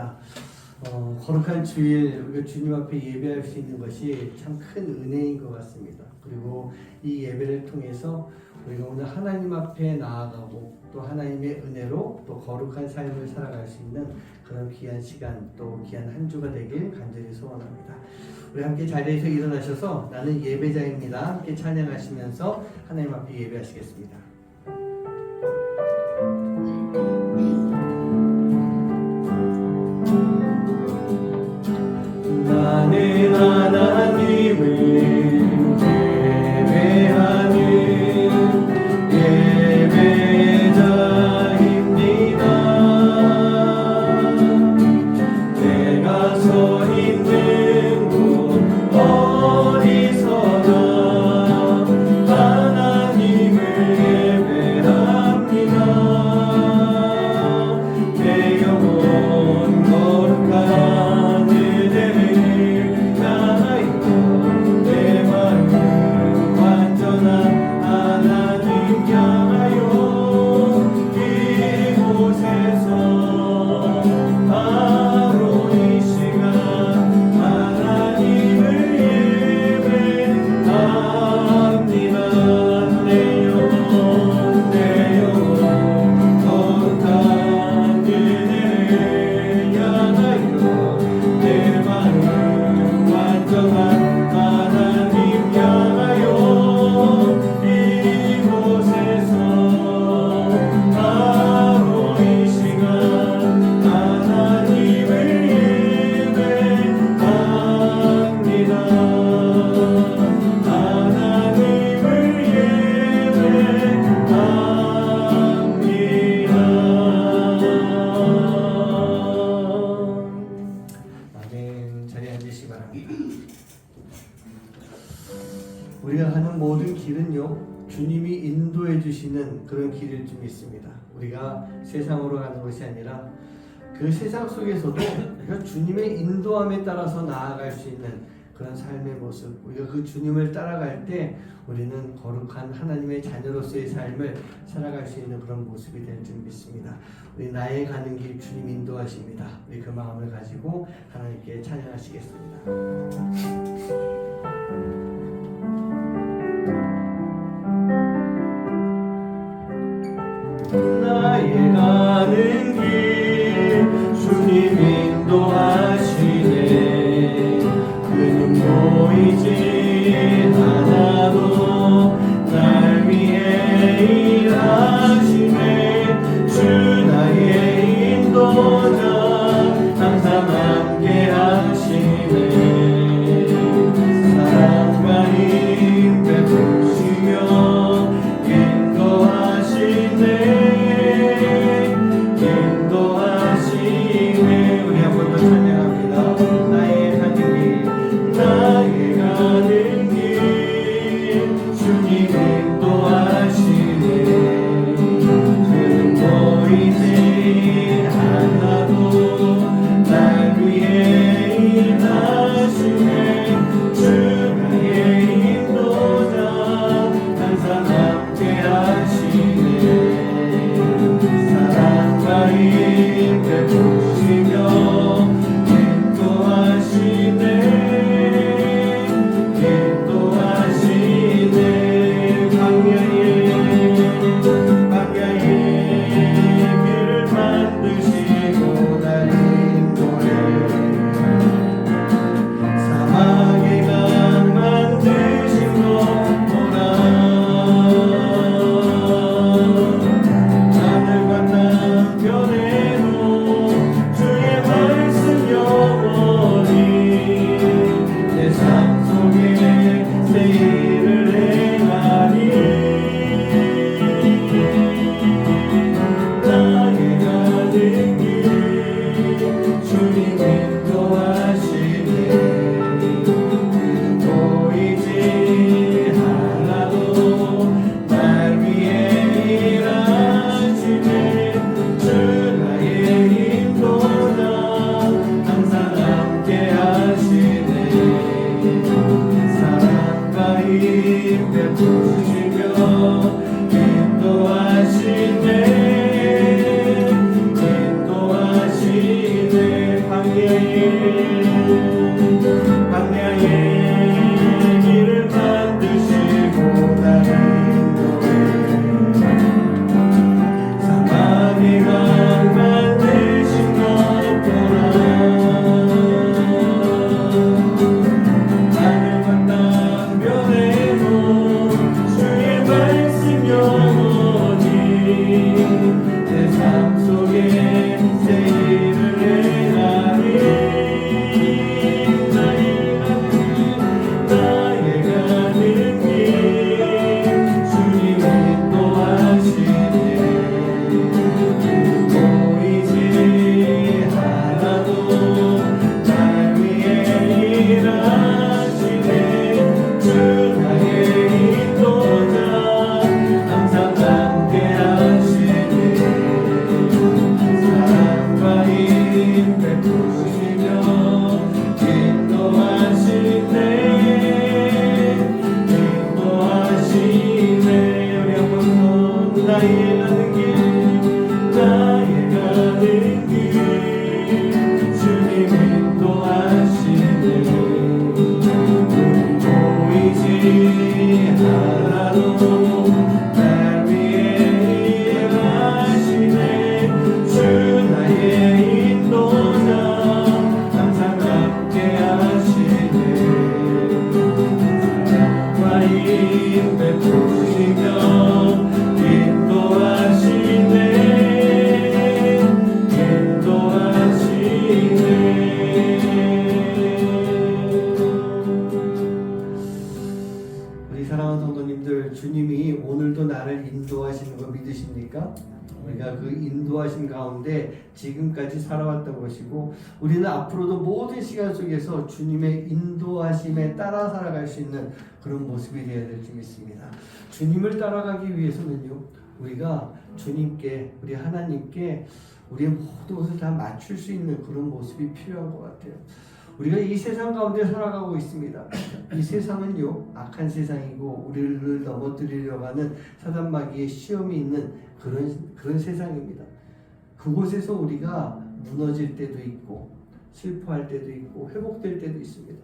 반갑습니다. 거룩한 주일 우리가 주님 앞에 예배할 수 있는 것이 참 큰 은혜인 것 같습니다. 그리고 이 예배를 통해서 우리가 오늘 하나님 앞에 나아가고 또 하나님의 은혜로 또 거룩한 삶을 살아갈 수 있는 그런 귀한 시간 또 귀한 한 주가 되길 간절히 소원합니다. 우리 함께 자리에서 일어나셔서 나는 예배자입니다. 함께 찬양하시면서 하나님 앞에 예배하시겠습니다. 나는 하나님을 예배하는 예배자입니다. 내가 서 있는 곳 어디서나 하나님을 예배합니다. 내 영혼 거룩한 은혜를 나이고 내 마음 완전한 하나님 향하여 이곳에서 바로 이 시간 하나님을 예배합니다. 내 영혼 거룩한 은혜를 향하여 내 마음 완전한 하나님 향하여 이곳에서 바로 이 시간 하나님을 예배합니다. 하나님을 예배합니다. 아멘. 자리에 앉으시기 바랍니다. 우리가 가는 모든 길은요, 주님이 인도해 주시는 그런 길일 줄 믿습니다. 우리가 세상으로 가는 것이 아니라 그 세상 속에서도 우리가 주님의 인도함에 따라서 나아갈 수 있는 그런 삶의 모습, 우리가 그 주님을 따라갈 때 우리는 거룩한 하나님의 자녀로서의 삶을 살아갈 수 있는 그런 모습이 될 줄 믿습니다. 우리 나의 가는 길 주님 인도하십니다. 우리 그 마음을 가지고 하나님께 찬양하시겠습니다. 나의 가는 길 주님 인도하시네. 그는 보이지 않아도 날 위해 일하시네. 주 나의 인도자 항상 함께 하시네. 사랑과 힘 베푸시며 인도하시네. 우리 한 번 더 찬양합니다. 나의 가는 길 주님 인도하시네. 그는 보이지 않아도 날 위해 일하시네. 주 나의 인도자 항상 함께 하시네. 사랑과 힘 베푸시며 인도하시네. 광야의 길을 만드시고 날 인도해. 사막의 강 만드신 것 보라. 하늘과 땅 변해도 주의 말씀 영원히 내 삶 속에 새 일을 행하니. 나의 가는 길 주님 인도하시네. 보이지 않아도 날 위해 일하시네. 주 나의 인도자 항상 함께 하시네. 사랑과 힘 베푸시며 인도하시네. 광야의 길을 만드시고 나를 인도해 사막의 강 만드신 것 보라 하늘과 땅 변해도 주의 말씀 영원히 내 삶 속에 새 일을 행하리 나의 가는 길 주님 인도하시네 보이지 않아도 날 위해 일하시네 주 나의 인도자 항상 함께 하시네 사랑과 힘 베푸시며 인도하시네 우리 한번 더 나의 가는 길 주님 인도하시네 보이지 않아도 날 위해 일하시네 주 나의 인도자 항상 함께 하시네 사랑과 힘 베푸시며 인도하시네 우리 사랑하는 성도님들, 주님이 오늘도 나를 인도하시는 거 믿으십니까? 우리가 그 인도하심 가운데 지금까지 살아왔던 것이고 우리는 앞으로도 모든 시간 속에서 주님의 인도하심에 따라 살아갈 수 있는 그런 모습이 되어야 될 줄 믿습니다. 주님을 따라가기 위해서는요, 우리가 주님께, 우리 하나님께 우리의 모든 것을 다 맞출 수 있는 그런 모습이 필요한 것 같아요. 우리가 이 세상 가운데 살아가고 있습니다. 이 세상은요, 악한 세상이고 우리를 넘어뜨리려고 하는 사단마귀의 시험이 있는 그런 세상입니다. 그곳에서 우리가 무너질 때도 있고 슬퍼할 때도 있고 회복될 때도 있습니다.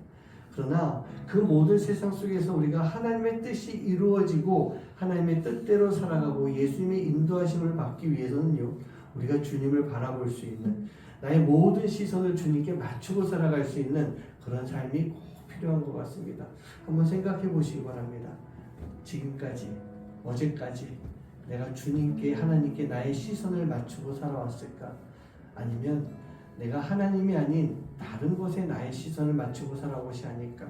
그러나 그 모든 세상 속에서 우리가 하나님의 뜻이 이루어지고 하나님의 뜻대로 살아가고 예수님의 인도하심을 받기 위해서는요, 우리가 주님을 바라볼 수 있는, 나의 모든 시선을 주님께 맞추고 살아갈 수 있는 그런 삶이 꼭 필요한 것 같습니다. 한번 생각해 보시기 바랍니다. 지금까지, 어제까지 내가 주님께, 하나님께 나의 시선을 맞추고 살아왔을까? 아니면 내가 하나님이 아닌 다른 곳에 나의 시선을 맞추고 살아온 것이 아닐까?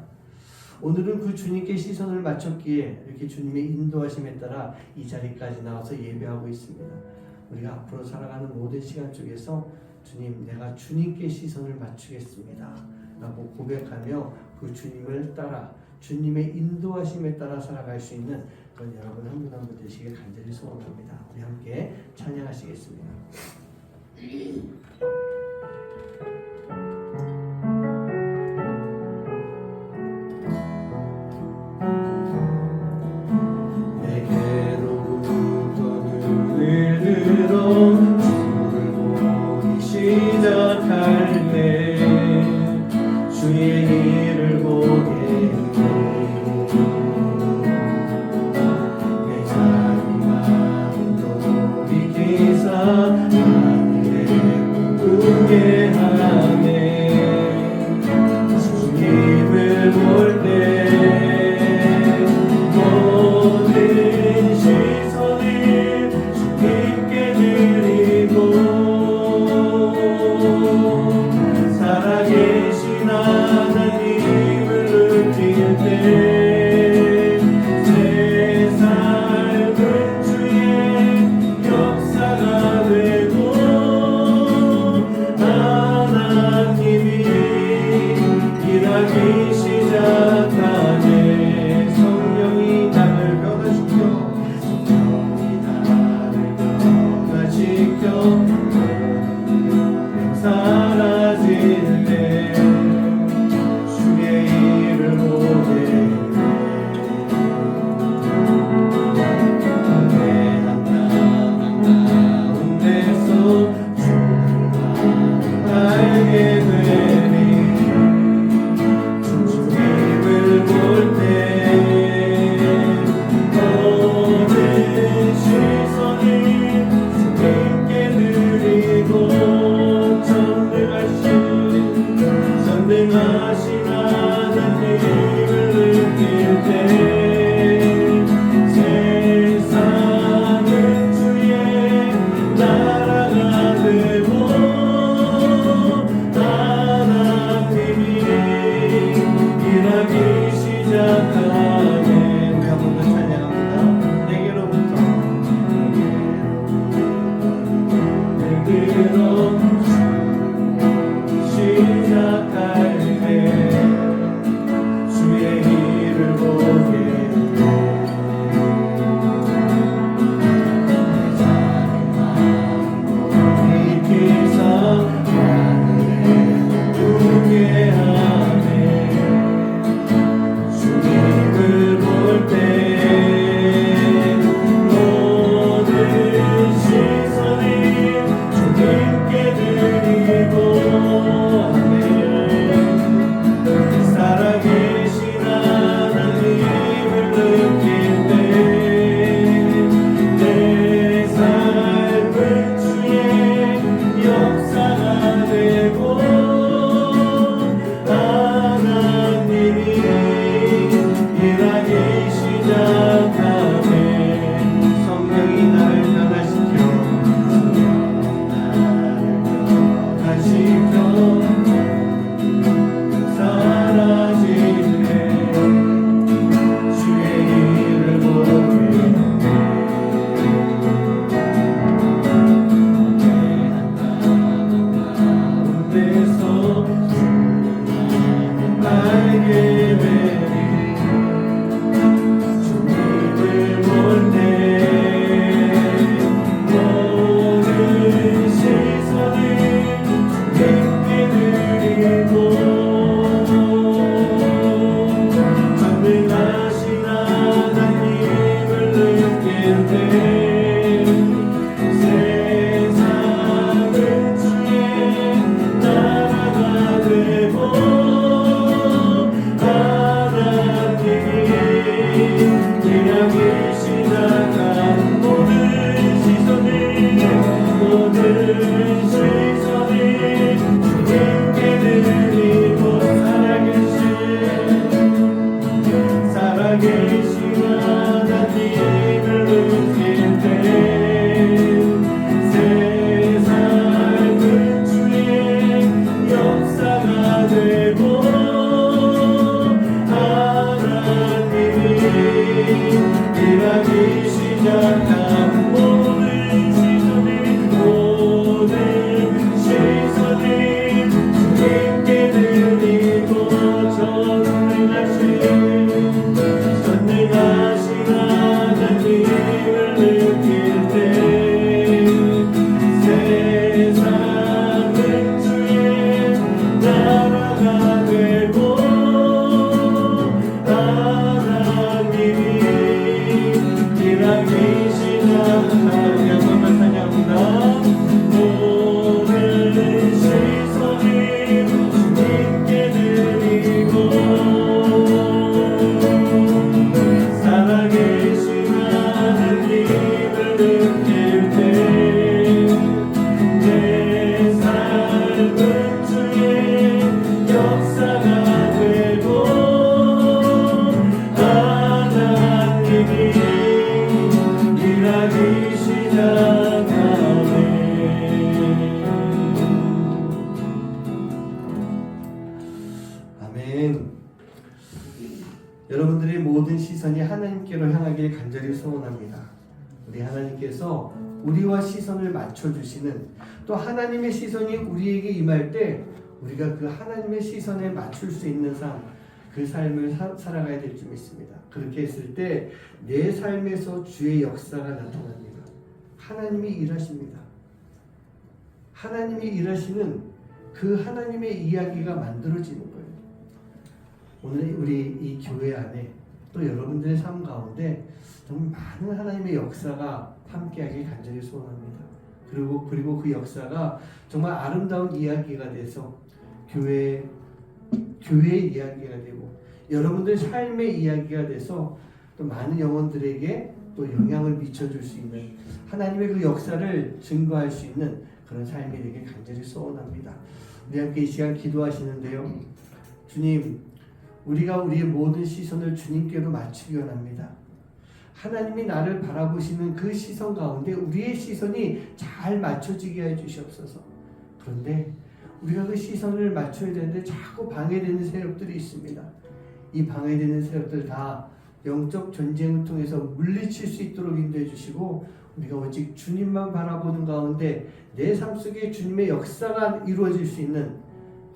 오늘은 그 주님께 시선을 맞췄기에 이렇게 주님의 인도하심에 따라 이 자리까지 나와서 예배하고 있습니다. 우리가 앞으로 살아가는 모든 시간 속에서 주님, 내가 주님께 시선을 맞추겠습니다 라고 고백하며 그 주님을 따라, 주님의 인도하심에 따라 살아갈 수 있는 그런 여러분 한 분 한 분 되시길 간절히 소원합니다. 우리 함께 찬양하시겠습니다. 내게로부터 눈을 들어 주를 보기 시작할 때 주의 일을 보게 내 작은 마음 돌이키사 하늘에 꿈꾸게 하네 주님을 볼 때 모든 시선을 주님께 드리고 살아계신 하나님을 느낄 때 새 삶은 주의 역사가 되고 하나님이 일하기 시작하네. 성령이 나를 변화시켜 성령이 나를 변화시켜 사라질 때 주의 일을 보게 내 한땅 가운데서 주를 알게 되리 저는 여러분들의 모든 시선이 하나님께로 향하길 간절히 소원합니다. 우리 하나님께서 우리와 시선을 맞춰주시는, 또 하나님의 시선이 우리에게 임할 때 우리가 그 하나님의 시선에 맞출 수 있는 삶, 그 삶을 살아가야 될 줄 믿습니다. 그렇게 했을 때 내 삶에서 주의 역사가 나타납니다. 하나님이 일하십니다. 하나님이 일하시는 그 하나님의 이야기가 만들어지는 거예요. 오늘 우리 이 교회 안에 또 여러분들의 삶 가운데 정말 많은 하나님의 역사가 함께하길 간절히 소원합니다. 그리고 그 역사가 정말 아름다운 이야기가 돼서 교회의 이야기가 되고 여러분들의 삶의 이야기가 돼서 또 많은 영혼들에게 또 영향을 미쳐줄 수 있는 하나님의 그 역사를 증거할 수 있는 그런 삶이 되길 간절히 소원합니다. 우리 함께 이 시간 기도하시는데요. 주님, 우리가 우리의 모든 시선을 주님께로 맞추기 원합니다. 하나님이 나를 바라보시는 그 시선 가운데 우리의 시선이 잘 맞춰지게 해 주시옵소서. 그런데 우리가 그 시선을 맞춰야 되는데 자꾸 방해되는 세력들이 있습니다. 이 방해되는 세력들 다 영적 전쟁을 통해서 물리칠 수 있도록 인도해 주시고 우리가 오직 주님만 바라보는 가운데 내 삶 속에 주님의 역사가 이루어질 수 있는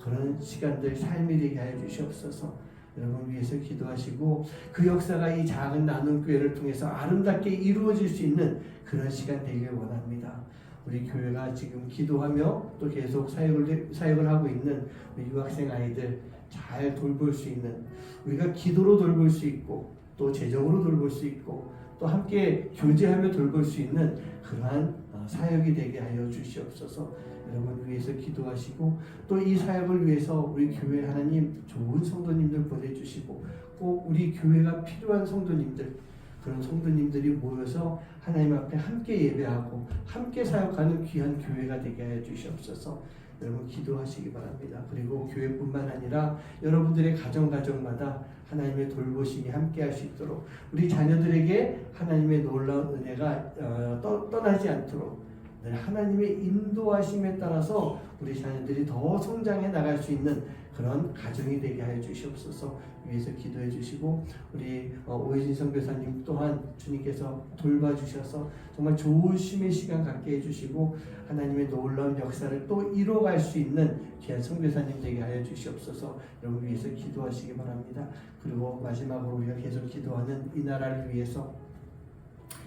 그런 시간들, 삶이 되게 하여 주시옵소서. 여러분 위해서 기도하시고 그 역사가 이 작은 나눔교회를 통해서 아름답게 이루어질 수 있는 그런 시간 되길 원합니다. 우리 교회가 지금 기도하며 또 계속 사역을 하고 있는 우리 유학생 아이들 잘 돌볼 수 있는, 우리가 기도로 돌볼 수 있고 또 재정으로 돌볼 수 있고 또 함께 교제하며 돌볼 수 있는 그러한 사역이 되게 하여 주시옵소서. 여러분 위해서 기도하시고 또 이 사역을 위해서 우리 교회 하나님 좋은 성도님들 보내주시고 꼭 우리 교회가 필요한 성도님들, 그런 성도님들이 모여서 하나님 앞에 함께 예배하고 함께 사역하는 귀한 교회가 되게 하여 주시옵소서. 여러분 기도하시기 바랍니다. 그리고 교회뿐만 아니라 여러분들의 가정마다 하나님의 돌보심이 함께 할 수 있도록 우리 자녀들에게 하나님의 놀라운 은혜가 떠나지 않도록 늘 하나님의 인도하심에 따라서 우리 자녀들이 더 성장해 나갈 수 있는 그런 가정이 되게 하여 주시옵소서. 위해서 기도해 주시고 우리 오혜진 선교사님 또한 주님께서 돌봐주셔서 정말 좋은 쉼의 시간 갖게 해주시고 하나님의 놀라운 역사를 또 이뤄갈 수 있는 귀한 선교사님 되게 하여 주시옵소서. 여러분 위해서 기도하시기 바랍니다. 그리고 마지막으로 우리가 계속 기도하는 이 나라를 위해서,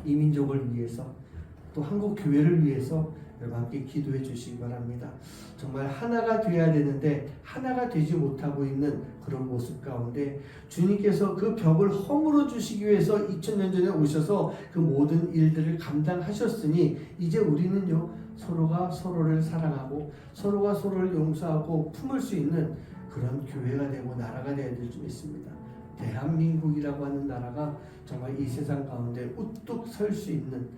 이 민족을 위해서, 또 한국 교회를 위해서 여러분 함께 기도해 주시기 바랍니다. 정말 하나가 되어야 되는데 하나가 되지 못하고 있는 그런 모습 가운데 주님께서 그 벽을 허물어 주시기 위해서 2000년 전에 오셔서 그 모든 일들을 감당하셨으니 이제 우리는요 서로가 서로를 사랑하고 서로가 서로를 용서하고 품을 수 있는 그런 교회가 되고 나라가 되어야 될 줄 믿습니다. 대한민국이라고 하는 나라가 정말 이 세상 가운데 우뚝 설 수 있는,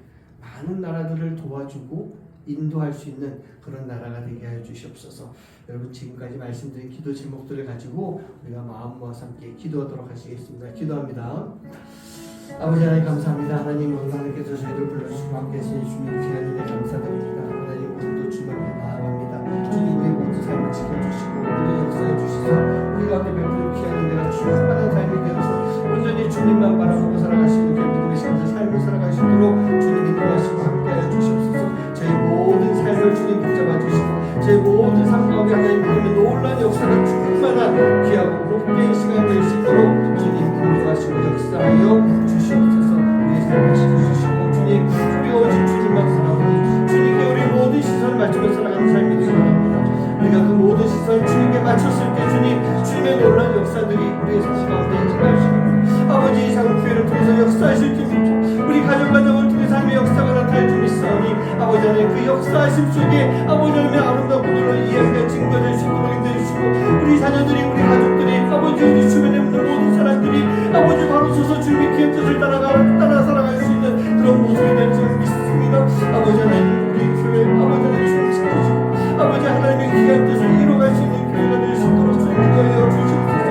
많은 나라들을 도와주고 인도할 수 있는 그런 나라가 되게 하여 주시옵소서. 여러분 지금까지 말씀드린 기도 제목들을 가지고 우리가 마음 모아서 함께 기도하도록 하시겠습니다. 기도합니다. 아버지 하나님 감사합니다. 하나님 하나님께서 저희를 불러주시고 함께 하시니 주님 귀한 은혜 감사드립니다. 하나님 오늘도 주님 앞에 나아갑니다. 주님의 모든 삶을 지켜주시고 모든 역사해 주시서 우리 가운데 베푸는 귀한 은혜가 충만한 삶이 되어서 온전히 주님만 바라보고 살아가시는 믿음의 삶을 살아갈 수 있도록 주님 인도하시고 함께하여 주시옵소서. 저희 모든 삶을 주님 붙잡아 주시고 제 모든 삶 가운데 하나님의 놀라운 역사가 충만한 귀하고 복된 시간 될 수 있도록 주님 인도하시고 역사하여 주시옵소서. 우리의 삶을 지켜주시고 주님 우리가 오직 주님만 살아오니 주님께 우리 모든 시선을 맞추며 살아가는 삶이 되기 바랍니다. 우리가 그 모든 시선을 주님께 맞췄을 때 주님의 놀라운 역사들이 우리의 삶 가운데 임할 수 있는 아버지 이 장교회를 통해서 역사하실 줄 믿고 우리 가정을 통해서 하나님의 역사가 나타날 줄 믿사오니 아버지 하나님 그 역사하심 속에 아버지 하나님의 아름답고 놀라운 이야기가 증거될 수 있도록 인도해 주시고 우리 자녀들이 우리 가족들이 아버지 우리 주변에 있는 모든 사람들이 아버지 바로 서서 주님의 귀한 뜻을 따라 살아갈 수 있는 그런 모습이 될 줄 믿습니다. 아버지 하나님 우리 교회 아버지 하나님 주시고 아버지 하나님의 귀한 뜻을 이뤄갈 수 있는 교회가 될 수 있도록 주님 기도하여 주시옵소서.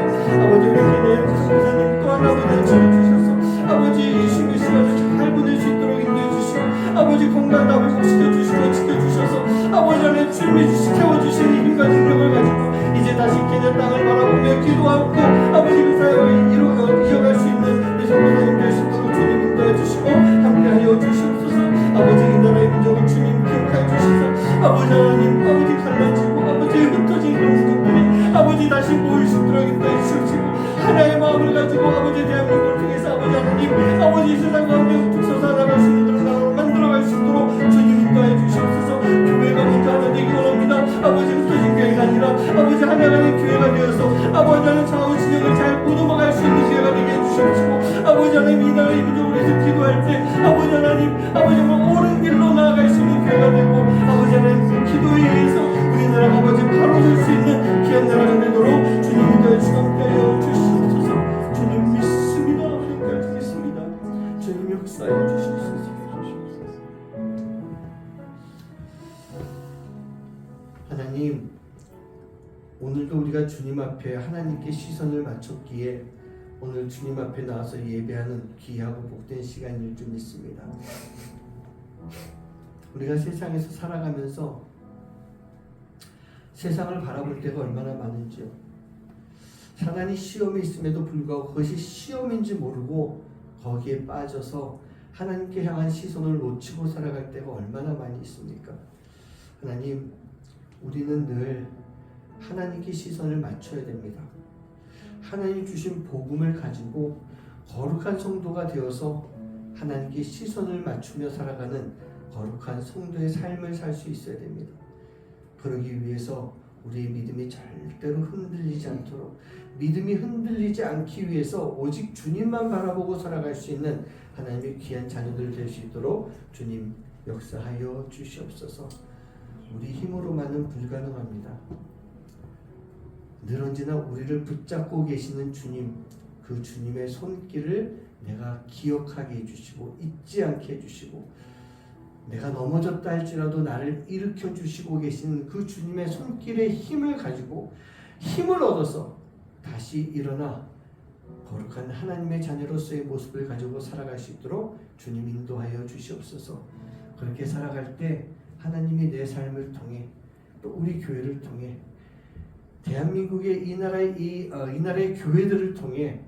아버지 우리 교회의 선교사님 또한 아버지 주셔서 아버지 이 쉬는 시간을 잘 보낼 수 있도록 인도해 주시고 아버지 건강을 회복시켜 지켜주셔서 아버지 하나님 주님이 채워주시는 힘과 능력을 가지고 이제 다시 개념 땅을 바라보며 기도 기도하고 아버지 그 사역을 이어갈 수 있는 이 성도님 될 수 있도록 주님 인도해 주시고 함께하여 주시옵소서. 아버지 이 나라의 민족을 주님 기억하여 주셔서 아버지 하나님 아버지 갈라지고 아버지 흩어진 그런 민족들이 아버지 다시 모일 수 있도록 인도해 주시옵시고 하나의 마음을 가지고 아버지 대한민국을 통해서 아버지 하나님 아버지 세상 가운데 우뚝 살아갈 수 있는 그런 나라로 만들어갈 수 있도록 주님 인도해 주시옵소서. 교회가 먼저 하나 되기 원합니다. 아버지 흩어진 교회가 아니라 아버지 하나가 된 교회가 되어서 아버지 하나님 좌우 진영을 잘 보듬어갈 수 있는 교회가 되게 해주시옵시고 아버지 하나님 이 나라의 민족을 위해서 기도할 때 아버지 하나님 아버지 정말 옳은 길로 나아갈 수 있는 교회가 되고 아버지 하나님 그 기도에 의해서 우리나라가 아버지 바로 설 수 있는 귀한 나라가 되도록 주님 인도해 주시옵소서. 주님 믿습니다. 아버지 믿습니다. 주님 역사해 주시옵소서. 하나님 오늘도 우리가 주님 앞에 하나님께 시선을 맞췄기에 오늘 주님 앞에 나와서 예배하는 귀하고 복된 시간일 줄 믿습니다. 우리가 세상에서 살아가면서 세상을 바라볼 때가 얼마나 많은지요. 사단이 시험에 있음에도 불구하고 그것이 시험인지 모르고 거기에 빠져서 하나님께 향한 시선을 놓치고 살아갈 때가 얼마나 많이 있습니까? 하나님 우리는 늘 하나님께 시선을 맞춰야 됩니다. 하나님 주신 복음을 가지고 거룩한 성도가 되어서 하나님께 시선을 맞추며 살아가는 거룩한 성도의 삶을 살 수 있어야 됩니다. 그러기 위해서 우리의 믿음이 절대로 흔들리지 않도록 믿음이 흔들리지 않기 위해서 오직 주님만 바라보고 살아갈 수 있는 하나님의 귀한 자녀들 될 수 있도록 주님 역사하여 주시옵소서. 우리 힘으로만은 불가능합니다. 늘 언제나 우리를 붙잡고 계시는 주님, 그 주님의 손길을 내가 기억하게 해주시고 잊지 않게 해주시고 내가 넘어졌다 할지라도 나를 일으켜 주시고 계시는 그 주님의 손길의 힘을 가지고 힘을 얻어서 다시 일어나 거룩한 하나님의 자녀로서의 모습을 가지고 살아갈 수 있도록 주님 인도하여 주시옵소서. 그렇게 살아갈 때 하나님이 내 삶을 통해 또 우리 교회를 통해 대한민국의 이 나라의 교회들을 통해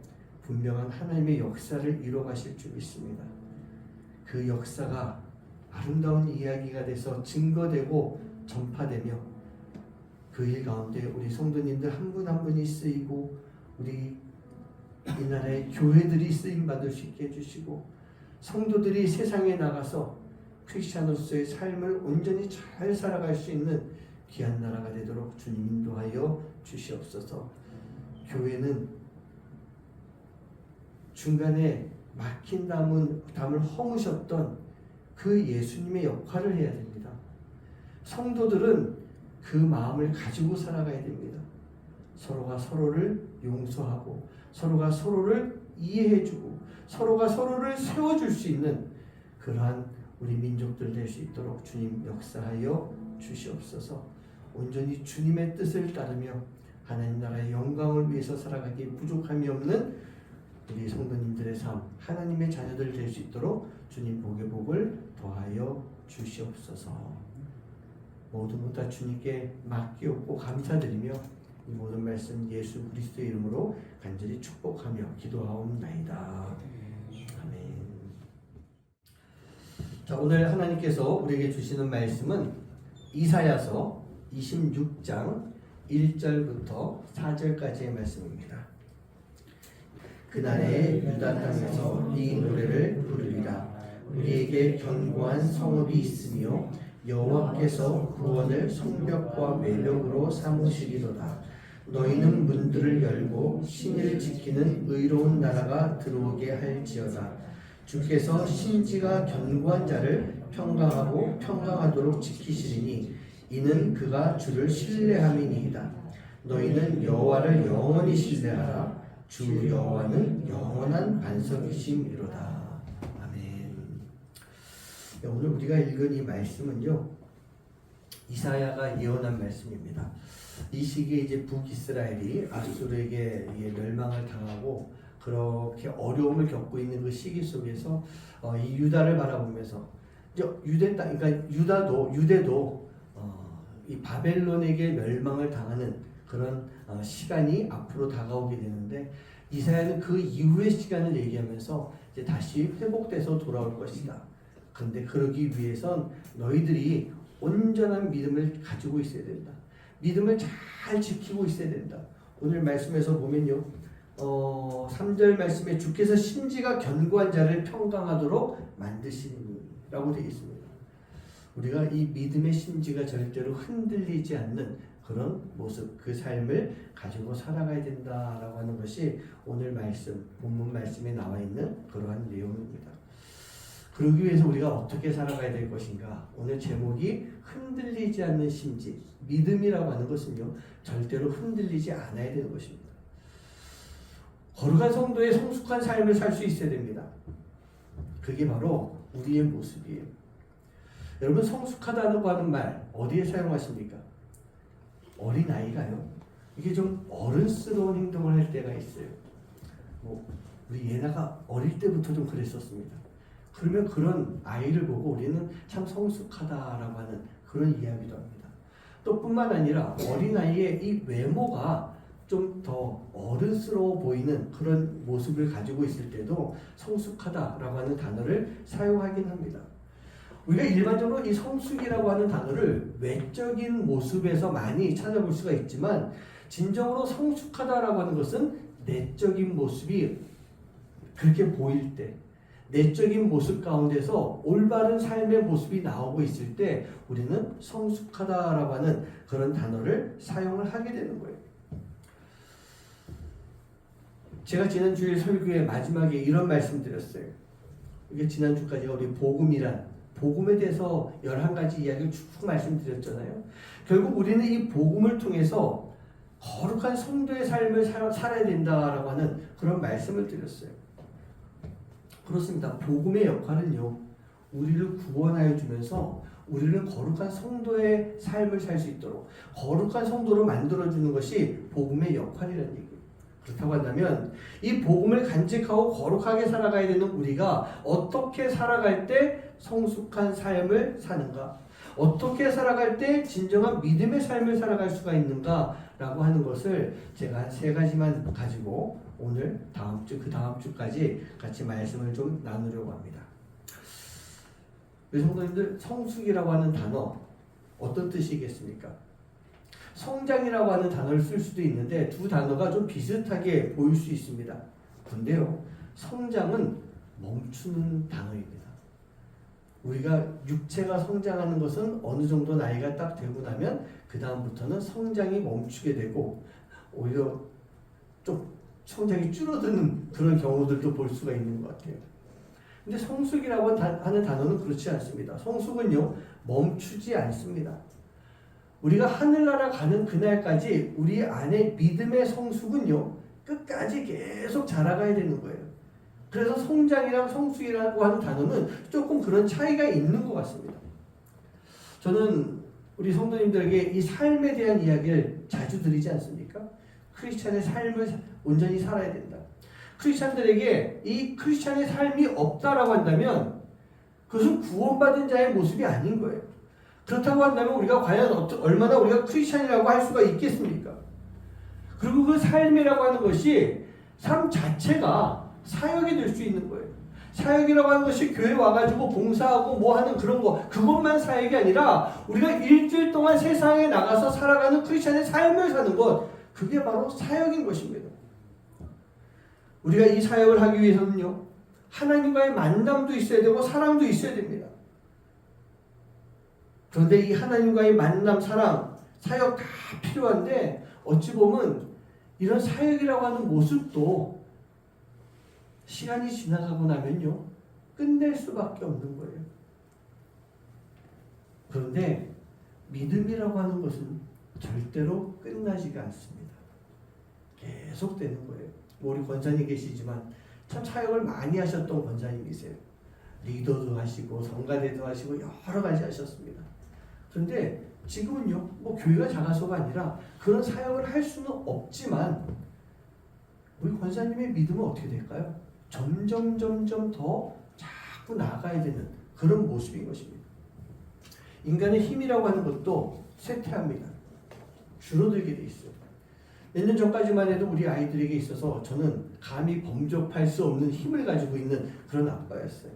분명한 하나님의 역사를 이뤄가실 줄 믿습니다. 그 역사가 아름다운 이야기가 돼서 증거되고 전파되며 그 일 가운데 우리 성도님들 한 분 한 분이 쓰이고 우리 이 나라의 교회들이 쓰임 받을 수 있게 해주시고 성도들이 세상에 나가서 크리스찬으로서의 삶을 온전히 잘 살아갈 수 있는 귀한 나라가 되도록 주님 인도하여 주시옵소서. 교회는 중간에 막힌 담을 허무셨던 그 예수님의 역할을 해야 됩니다. 성도들은 그 마음을 가지고 살아가야 됩니다. 서로가 서로를 용서하고 서로가 서로를 이해해주고 서로가 서로를 세워줄 수 있는 그러한 우리 민족들 될 수 있도록 주님 역사하여 주시옵소서. 온전히 주님의 뜻을 따르며 하나님 나라의 영광을 위해서 살아가기에 부족함이 없는 우리 성도님들의 삶, 하나님의 자녀들 될 수 있도록 주님 복의 복을 더하여 주시옵소서. 모든 것 다 주님께 맡기옵고 감사드리며 이 모든 말씀 예수 그리스도의 이름으로 간절히 축복하며 기도하옵나이다. 아멘. 자, 오늘 하나님께서 우리에게 주시는 말씀은 이사야서 26장 1절부터 4절까지의 말씀입니다. 그날에 유다 땅에서 이 노래를 부르리라. 우리에게 견고한 성읍이 있으며 여호와께서 구원을 성벽과 외벽으로 삼으시리로다. 너희는 문들을 열고 신의를 지키는 의로운 나라가 들어오게 할지어다. 주께서 신지가 견고한 자를 평강하고 평강하도록 지키시리니 이는 그가 주를 신뢰함이니이다. 너희는 여호와를 영원히 신뢰하라. 주 여호와는 영원한 반석이심이로다. 아멘. 오늘 우리가 읽은 이 말씀은요, 이사야가 예언한 말씀입니다. 이 시기에 이제 북이스라엘이 아수르에게 멸망을 당하고 그렇게 어려움을 겪고 있는 그 시기 속에서 이 유다를 바라보면서 유대 땅, 그러니까 유대도 이 바벨론에게 멸망을 당하는 그런 시간이 앞으로 다가오게 되는데 이사야는 그 이후의 시간을 얘기하면서 이제 다시 회복돼서 돌아올 것이다. 그런데 그러기 위해선 너희들이 온전한 믿음을 가지고 있어야 된다. 믿음을 잘 지키고 있어야 된다. 오늘 말씀에서 보면요. 3절 말씀에 주께서 심지가 견고한 자를 평강하도록 만드시니라고 되어 있습니다. 우리가 이 믿음의 심지가 절대로 흔들리지 않는 그런 모습, 그 삶을 가지고 살아가야 된다라고 하는 것이 오늘 말씀, 본문 말씀에 나와 있는 그러한 내용입니다. 그러기 위해서 우리가 어떻게 살아가야 될 것인가? 오늘 제목이 흔들리지 않는 심지, 믿음이라고 하는 것은요, 절대로 흔들리지 않아야 되는 것입니다. 거룩한 성도의 성숙한 삶을 살 수 있어야 됩니다. 그게 바로 우리의 모습이에요. 여러분, 성숙하다고 하는 말 어디에 사용하십니까? 어린아이가요. 이게 좀 어른스러운 행동을 할 때가 있어요. 우리 예나가 어릴 때부터 좀 그랬었습니다. 그러면 그런 아이를 보고 우리는 참 성숙하다라고 하는 그런 이야기도 합니다. 또 뿐만 아니라 어린아이의 이 외모가 좀 더 어른스러워 보이는 그런 모습을 가지고 있을 때도 성숙하다라고 하는 단어를 사용하긴 합니다. 우리가 일반적으로 이 성숙이라고 하는 단어를 외적인 모습에서 많이 찾아볼 수가 있지만 진정으로 성숙하다라고 하는 것은 내적인 모습이 그렇게 보일 때, 내적인 모습 가운데서 올바른 삶의 모습이 나오고 있을 때 우리는 성숙하다라고 하는 그런 단어를 사용을 하게 되는 거예요. 제가 지난주에 설교의 마지막에 이런 말씀 드렸어요. 이게 지난주까지가 우리 복음에 대해서 11가지 이야기를 쭉 말씀드렸잖아요. 결국 우리는 이 복음을 통해서 거룩한 성도의 삶을 살아야 된다라고 하는 그런 말씀을 드렸어요. 그렇습니다. 복음의 역할은요, 우리를 구원하여 주면서 우리를 거룩한 성도의 삶을 살 수 있도록 거룩한 성도로 만들어주는 것이 복음의 역할이라는 얘기예요. 그렇다고 한다면 이 복음을 간직하고 거룩하게 살아가야 되는 우리가 어떻게 살아갈 때 성숙한 삶을 사는가, 어떻게 살아갈 때 진정한 믿음의 삶을 살아갈 수가 있는가 라고 하는 것을 제가 한 3가지만 가지고 오늘 다음 주까지 같이 말씀을 좀 나누려고 합니다. 우리 성도님들, 성숙이라고 하는 단어 어떤 뜻이겠습니까? 성장이라고 하는 단어를 쓸 수도 있는데 두 단어가 좀 비슷하게 보일 수 있습니다. 그런데요, 성장은 멈추는 단어입니다. 우리가 육체가 성장하는 것은 어느 정도 나이가 딱 되고 나면 그 다음부터는 성장이 멈추게 되고 오히려 좀 성장이 줄어드는 그런 경우들도 볼 수가 있는 것 같아요. 근데 성숙이라고 하는 단어는 그렇지 않습니다. 성숙은요, 멈추지 않습니다. 우리가 하늘나라 가는 그날까지 우리 안에 믿음의 성숙은요, 끝까지 계속 자라가야 되는 거예요. 그래서 성장이랑 성숙이라고 하는 단어는 조금 그런 차이가 있는 것 같습니다. 저는 우리 성도님들에게 이 삶에 대한 이야기를 자주 드리지 않습니까? 크리스찬의 삶을 온전히 살아야 된다. 크리스찬들에게 이 크리스찬의 삶이 없다라고 한다면 그것은 구원받은 자의 모습이 아닌 거예요. 그렇다고 한다면 우리가 과연 얼마나 우리가 크리스찬이라고 할 수가 있겠습니까? 그리고 그 삶이라고 하는 것이 삶 자체가 사역이 될 수 있는 거예요. 사역이라고 하는 것이 교회 와가지고 봉사하고 뭐 하는 그런 거, 그것만 사역이 아니라 우리가 일주일 동안 세상에 나가서 살아가는 크리스찬의 삶을 사는 것, 그게 바로 사역인 것입니다. 우리가 이 사역을 하기 위해서는요, 하나님과의 만남도 있어야 되고 사랑도 있어야 됩니다. 그런데 이 하나님과의 만남, 사랑, 사역 다 필요한데 어찌 보면 이런 사역이라고 하는 모습도 시간이 지나가고 나면요, 끝낼 수밖에 없는 거예요. 그런데 믿음이라고 하는 것은 절대로 끝나지가 않습니다. 계속 되는 거예요. 우리 권사님 계시지만 참 사역을 많이 하셨던 권사님이세요. 리더도 하시고 성가대도 하시고 여러 가지 하셨습니다. 그런데 지금은요, 뭐 교회가 작아서가 아니라 그런 사역을 할 수는 없지만 우리 권사님의 믿음은 어떻게 될까요? 점점 더 자꾸 나아가야 되는 그런 모습인 것입니다. 인간의 힘이라고 하는 것도 쇠퇴합니다. 줄어들게 돼 있어요. 몇 년 전까지만 해도 우리 아이들에게 있어서 저는 감히 범접할 수 없는 힘을 가지고 있는 그런 아빠였어요.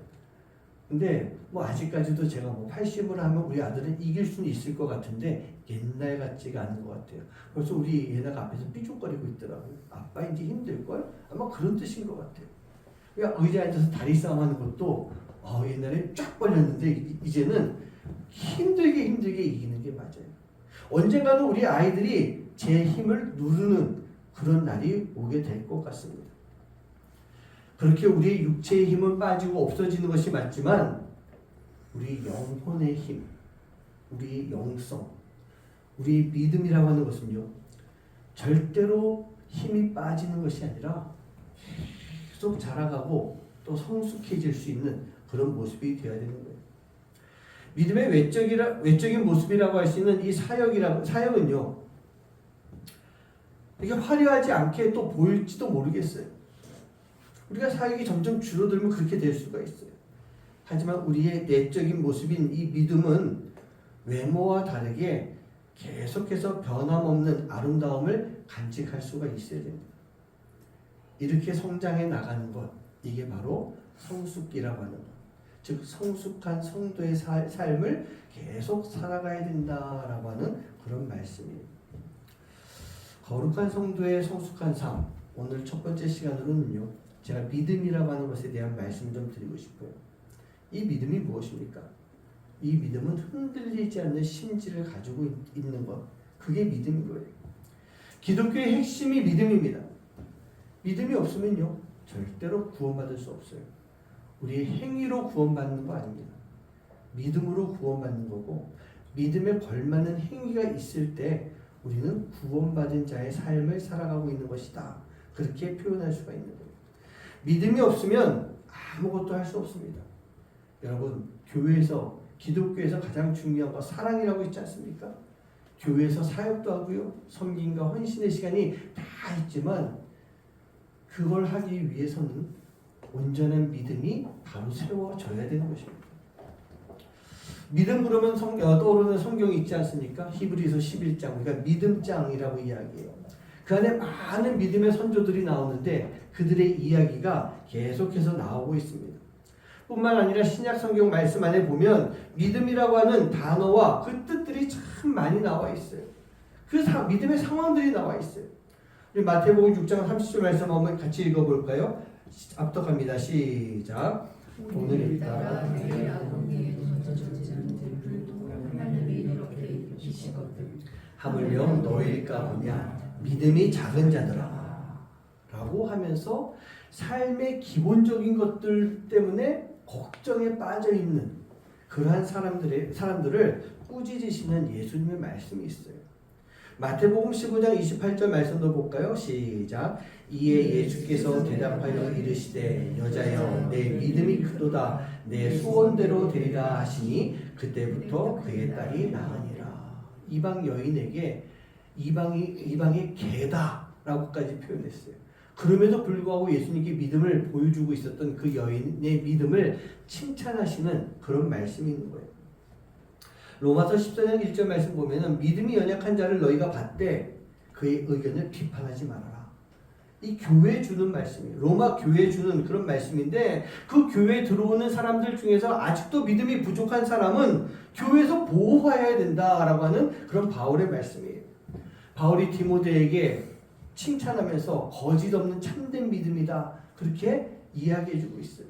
근데 뭐 아직까지도 제가 뭐 80을 하면 우리 아들은 이길 수는 있을 것 같은데 옛날 같지가 않은 것 같아요. 벌써 우리 얘네가 앞에서 삐죽거리고 있더라고요. 아빠 이제 힘들걸? 아마 그런 뜻인 것 같아요. 그러니까 의자에 앉아서 다리 싸움하는 것도 옛날에 쫙 벌렸는데 이제는 힘들게 이기는 게 맞아요. 언젠가는 우리 아이들이 제 힘을 누르는 그런 날이 오게 될 것 같습니다. 그렇게 우리의 육체의 힘은 빠지고 없어지는 것이 맞지만 우리 영혼의 힘, 우리 영성, 우리 믿음이라고 하는 것은요, 절대로 힘이 빠지는 것이 아니라 계속 자라가고 또 성숙해질 수 있는 그런 모습이 되어야 되는 거예요. 믿음의 외적인 모습이라고 할 수 있는 이 사역은요, 이게 화려하지 않게 또 보일지도 모르겠어요. 우리가 사역이 점점 줄어들면 그렇게 될 수가 있어요. 하지만 우리의 내적인 모습인 이 믿음은 외모와 다르게 계속해서 변함없는 아름다움을 간직할 수가 있어야 됩니다. 이렇게 성장해 나가는 것, 이게 바로 성숙기라고 하는 것. 즉 성숙한 성도의 삶을 계속 살아가야 된다라고 하는 그런 말씀이에요. 거룩한 성도의 성숙한 삶, 오늘 첫 번째 시간으로는요, 제가 믿음이라고 하는 것에 대한 말씀을 좀 드리고 싶어요. 이 믿음이 무엇입니까? 이 믿음은 흔들리지 않는 심지를 가지고 있는 것, 그게 믿음인 거예요. 기독교의 핵심이 믿음입니다. 믿음이 없으면요, 절대로 구원받을 수 없어요. 우리의 행위로 구원받는 거 아닙니다. 믿음으로 구원받는 거고, 믿음에 걸맞는 행위가 있을 때 우리는 구원받은 자의 삶을 살아가고 있는 것이다. 그렇게 표현할 수가 있는 거예요. 믿음이 없으면 아무것도 할 수 없습니다. 여러분, 교회에서, 기독교에서 가장 중요한 거 사랑이라고 있지 않습니까? 교회에서 사역도 하고요, 섬김과 헌신의 시간이 다 있지만 그걸 하기 위해서는 온전한 믿음이 바로 세워져야 되는 것입니다. 믿음 그러면 떠오르는 성경이 있지 않습니까? 히브리서 11장, 우리가 믿음장이라고 이야기해요. 그 안에 많은 믿음의 선조들이 나오는데 그들의 이야기가 계속해서 나오고 있습니다. 뿐만 아니라 신약 성경 말씀 안에 보면 믿음이라고 하는 단어와 그 뜻들이 참 많이 나와 있어요. 그 믿음의 상황들이 나와 있어요. 우리 마태복음 6장 30절 말씀 한번 같이 읽어볼까요? 압독합니다. 시작. 오늘 따라 하물며 너희일까 보냐 믿음이 작은 자들아 라고 하면서 삶의 기본적인 것들 때문에 걱정에 빠져있는 그러한 사람들을 꾸짖으시는 예수님의 말씀이 있어요. 마태복음 15장 28절 말씀도 볼까요? 시작. 이에 예수께서 대답하여 이르시되 여자여 내 믿음이 크도다 내 소원대로 되리라 하시니 그때부터 그의 딸이 나으니라. 이방 여인에게 이방의 개다라고까지 표현했어요. 그럼에도 불구하고 예수님께 믿음을 보여주고 있었던 그 여인의 믿음을 칭찬하시는 그런 말씀이 있는 거예요. 로마서 14장 1절 말씀 보면은 믿음이 연약한 자를 너희가 받되 그의 의견을 비판하지 말아라. 이 교회에 주는 말씀이에요. 로마 교회에 주는 그런 말씀인데 그 교회에 들어오는 사람들 중에서 아직도 믿음이 부족한 사람은 교회에서 보호해야 된다라고 하는 그런 바울의 말씀이에요. 바울이 디모데에게 칭찬하면서 거짓 없는 참된 믿음이다 그렇게 이야기해주고 있어요.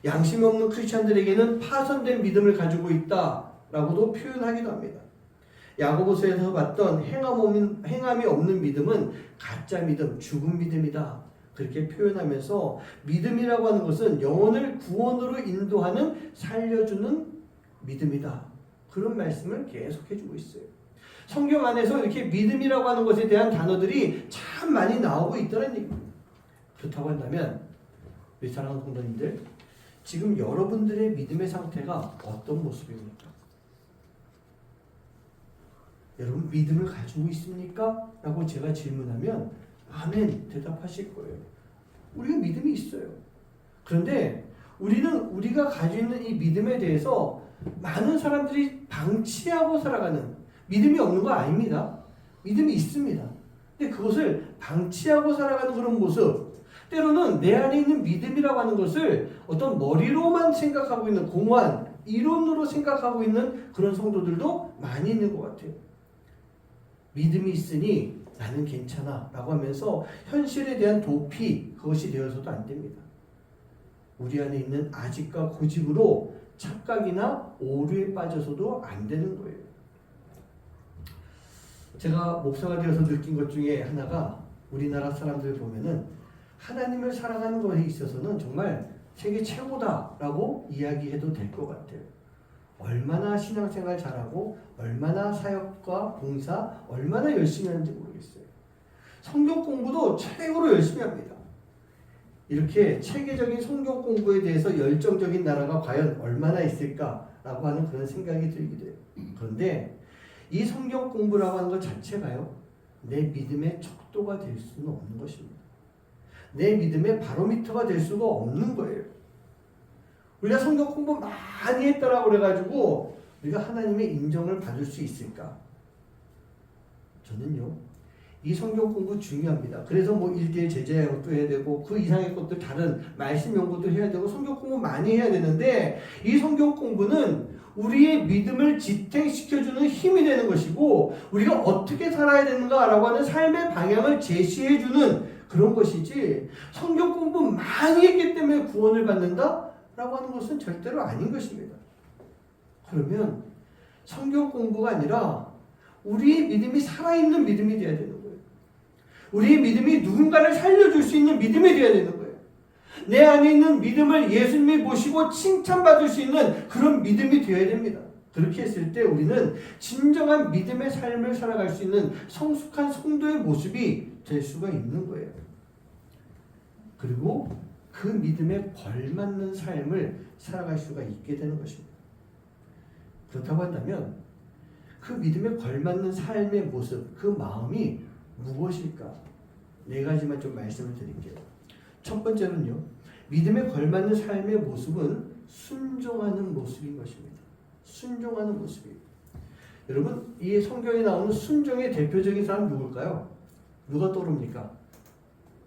양심 없는 크리스찬들에게는 파손된 믿음을 가지고 있다라고도 표현하기도 합니다. 야고보서에서 봤던 행함이 없는 믿음은 가짜 믿음, 죽은 믿음이다 그렇게 표현하면서 믿음이라고 하는 것은 영혼을 구원으로 인도하는 살려주는 믿음이다 그런 말씀을 계속해주고 있어요. 성경 안에서 이렇게 믿음이라고 하는 것에 대한 단어들이 참 많이 나오고 있다는 얘기입니다. 그렇다고 한다면 우리 사랑하는 성도님들, 지금 여러분들의 믿음의 상태가 어떤 모습입니까? 여러분 믿음을 가지고 있습니까? 라고 제가 질문하면 아멘 대답하실 거예요. 우리가 믿음이 있어요. 그런데 우리가 가지고 있는 이 믿음에 대해서 많은 사람들이 방치하고 살아가는 믿음이 없는 거 아닙니다. 믿음이 있습니다. 근데 그것을 방치하고 살아가는 그런 모습, 때로는 내 안에 있는 믿음이라고 하는 것을 어떤 머리로만 생각하고 있는 공허한 이론으로 생각하고 있는 그런 성도들도 많이 있는 것 같아요. 믿음이 있으니 나는 괜찮아 라고 하면서 현실에 대한 도피, 그것이 되어서도 안 됩니다. 우리 안에 있는 아집과 고집으로 착각이나 오류에 빠져서도 안 되는 거예요. 제가 목사가 되어서 느낀 것 중에 하나가, 우리나라 사람들 보면은 하나님을 사랑하는 것에 있어서는 정말 세계 최고다라고 이야기해도 될 것 같아요. 얼마나 신앙생활 잘하고 얼마나 사역과 봉사 얼마나 열심히 하는지 모르겠어요. 성경 공부도 최고로 열심히 합니다. 이렇게 체계적인 성경 공부에 대해서 열정적인 나라가 과연 얼마나 있을까라고 하는 그런 생각이 들기도 해요. 그런데 이 성경 공부라고 하는 것 자체가요, 내 믿음의 척도가 될 수는 없는 것입니다. 내 믿음의 바로미터가 될 수가 없는 거예요. 우리가 성경 공부 많이 했다라고 그래가지고 우리가 하나님의 인정을 받을 수 있을까? 저는요, 이 성경 공부 중요합니다. 그래서 뭐 1대1 제자 양육도 해야 되고 그 이상의 것도 다른 말씀 연구도 해야 되고 성경 공부 많이 해야 되는데, 이 성경 공부는 우리의 믿음을 지탱시켜주는 힘이 되는 것이고 우리가 어떻게 살아야 되는가라고 하는 삶의 방향을 제시해주는 그런 것이지, 성경 공부 많이 했기 때문에 구원을 받는다? 라고 하는 것은 절대로 아닌 것입니다. 그러면 성경 공부가 아니라 우리의 믿음이 살아있는 믿음이 되어야 되는 거예요. 우리의 믿음이 누군가를 살려줄 수 있는 믿음이 되어야 되는 거예요. 내 안에 있는 믿음을 예수님이 보시고 칭찬받을 수 있는 그런 믿음이 되어야 됩니다. 그렇게 했을 때 우리는 진정한 믿음의 삶을 살아갈 수 있는 성숙한 성도의 모습이 될 수가 있는 거예요. 그리고 그 믿음에 걸맞는 삶을 살아갈 수가 있게 되는 것입니다. 그렇다고 한다면 그 믿음에 걸맞는 삶의 모습, 그 마음이 무엇일까? 4가지만 좀 말씀을 드릴게요. 첫 번째는요, 믿음에 걸맞는 삶의 모습은 순종하는 모습인 것입니다. 순종하는 모습이에요. 여러분, 이 성경에 나오는 순종의 대표적인 사람 누굴까요? 누가 떠오릅니까?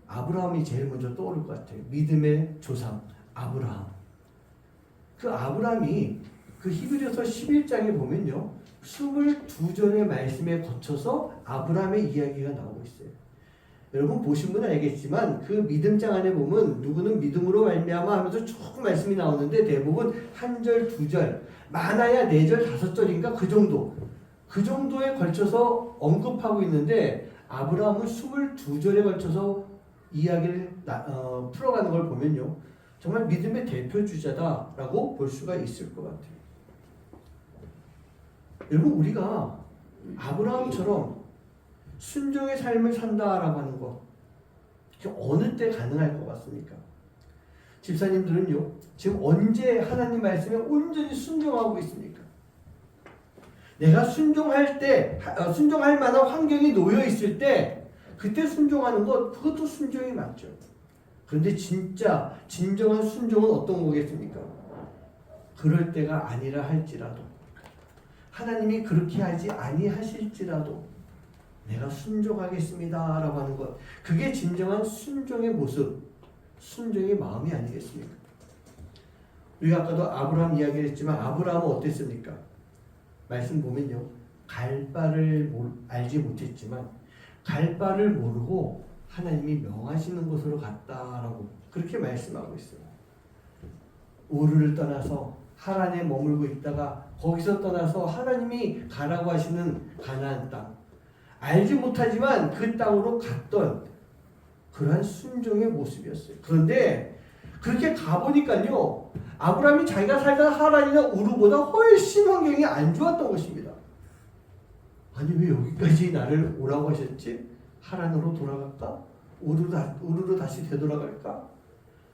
아브라함이 제일 먼저 떠오를 것 같아요. 믿음의 조상 아브라함. 그 아브라함이 그 히브리서 11장에 보면요, 22절의 말씀에 거쳐서 아브라함의 이야기가 나오고 있어요. 여러분 보신 분은 알겠지만 그 믿음장 안에 보면 누구는 믿음으로 말미암아 하면서 쭉 말씀이 나오는데 대부분 1절, 2절, 많아야 4절, 5절인가 그 정도에 걸쳐서 언급하고 있는데, 아브라함은 22절에 걸쳐서 이야기를 풀어가는 걸 보면요, 정말 믿음의 대표주자다라고 볼 수가 있을 것 같아요. 여러분, 우리가 아브라함처럼 순종의 삶을 산다라고 하는 것, 어느 때 가능할 것 같습니까? 집사님들은요, 지금 언제 하나님 말씀에 온전히 순종하고 있습니까? 내가 순종할 때, 순종할 만한 환경이 놓여 있을 때 그때 순종하는 것, 그것도 순종이 맞죠. 그런데 진짜 진정한 순종은 어떤 거겠습니까? 그럴 때가 아니라 할지라도, 하나님이 그렇게 하지 아니하실지라도 내가 순종하겠습니다 라고 하는 것, 그게 진정한 순종의 모습, 순종의 마음이 아니겠습니까? 우리가 아까도 아브라함 이야기를 했지만 아브라함은 어땠습니까? 말씀 보면요, 갈 바를 알지 못했지만 갈 바를 모르고 하나님이 명하시는 곳으로 갔다라고 그렇게 말씀하고 있어요. 우르를 떠나서 하란에 머물고 있다가 거기서 떠나서 하나님이 가라고 하시는 가나안 땅, 알지 못하지만 그 땅으로 갔던 그러한 순종의 모습이었어요. 그런데 그렇게 가보니까요, 아브라함이 자기가 살던 하란이나 우르보다 훨씬 환경이 안 좋았던 것입니다. 아니, 왜 여기까지 나를 오라고 하셨지? 하란으로 돌아갈까? 우르로 다시 되돌아갈까?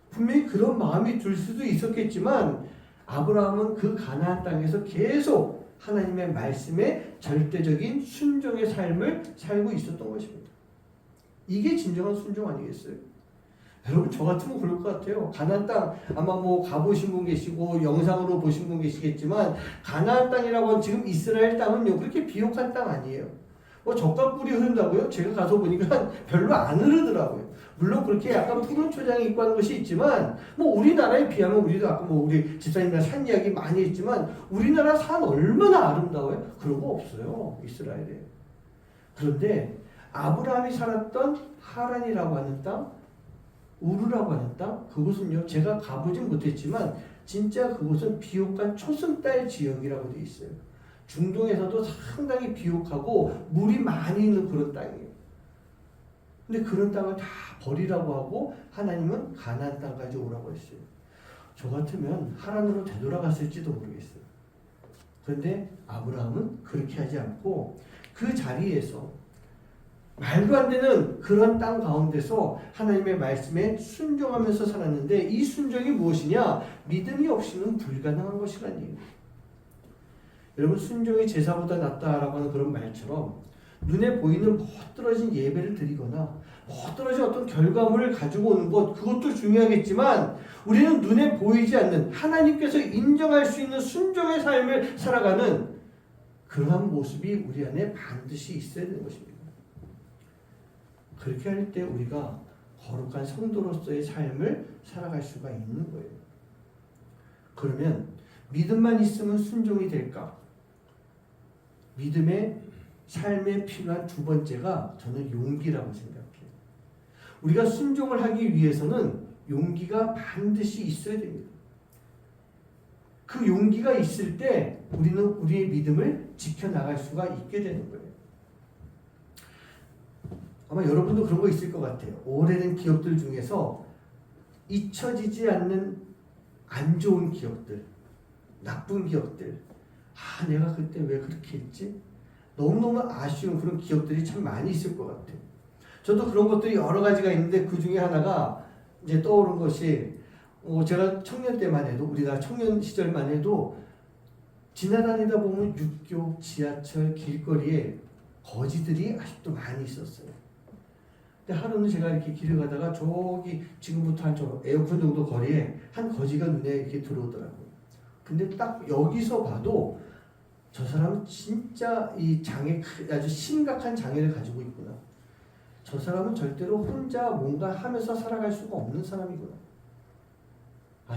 분명히 그런 마음이 들 수도 있었겠지만 아브라함은 그 가나안 땅에서 계속 하나님의 말씀에 절대적인 순종의 삶을 살고 있었던 것입니다. 이게 진정한 순종 아니겠어요? 여러분, 저 같으면 그럴 것 같아요. 가나안 땅 아마 뭐 가보신 분 계시고 영상으로 보신 분 계시겠지만, 가나안 땅이라고 하는 지금 이스라엘 땅은요, 그렇게 비옥한 땅 아니에요. 젓갈 뿌리 흐른다고요? 제가 가서 보니까 별로 안 흐르더라고요. 물론 그렇게 약간 푸른 초장이 있고 하는 것이 있지만 뭐 우리나라에 비하면 우리도 아까 뭐 우리 집사님이랑 산 이야기 많이 했지만 우리나라 산 얼마나 아름다워요? 그런 거 없어요. 이스라엘에. 그런데 아브라함이 살았던 하란이라고 하는 땅, 우르라고 하는 땅, 그곳은요 제가 가보진 못했지만 진짜 그곳은 비옥한 초승달 지역이라고 되어 있어요. 중동에서도 상당히 비옥하고 물이 많이 있는 그런 땅이에요. 근데 그런 땅을 다 버리라고 하고 하나님은 가나안 땅까지 오라고 했어요. 저 같으면 하란으로 되돌아갔을지도 모르겠어요. 그런데 아브라함은 그렇게 하지 않고 그 자리에서 말도 안 되는 그런 땅 가운데서 하나님의 말씀에 순종하면서 살았는데 이 순종이 무엇이냐? 믿음이 없이는 불가능한 것이라는 얘기입니다. 여러분 순종이 제사보다 낫다라고 하는 그런 말처럼 눈에 보이는 멋들어진 예배를 드리거나 멋들어진 어떤 결과물을 가지고 오는 것 그것도 중요하겠지만 우리는 눈에 보이지 않는 하나님께서 인정할 수 있는 순종의 삶을 살아가는 그러한 모습이 우리 안에 반드시 있어야 되는 것입니다. 그렇게 할 때 우리가 거룩한 성도로서의 삶을 살아갈 수가 있는 거예요. 그러면 믿음만 있으면 순종이 될까? 믿음의 삶에 필요한 두 번째가 저는 용기라고 생각해요. 우리가 순종을 하기 위해서는 용기가 반드시 있어야 됩니다. 그 용기가 있을 때 우리는 우리의 믿음을 지켜나갈 수가 있게 되는 거예요. 아마 여러분도 그런 거 있을 것 같아요. 오래된 기억들 중에서 잊혀지지 않는 안 좋은 기억들, 나쁜 기억들. 내가 그때 왜 그렇게 했지? 너무너무 아쉬운 그런 기억들이 참 많이 있을 것 같아요. 저도 그런 것들이 여러 가지가 있는데 그 중에 하나가 이제 떠오른 것이 제가 청년 때만 해도 우리가 청년 시절만 해도 지나다니다 보면 육교, 지하철, 길거리에 거지들이 아직도 많이 있었어요. 근데 하루는 제가 이렇게 길을 가다가 저기 지금부터 한 저 에어컨 정도 거리에 한 거지가 눈에 이렇게 들어오더라고요. 근데 딱 여기서 봐도 저 사람은 진짜 이 장애 아주 심각한 장애를 가지고 있구나. 저 사람은 절대로 혼자 뭔가 하면서 살아갈 수가 없는 사람이구나.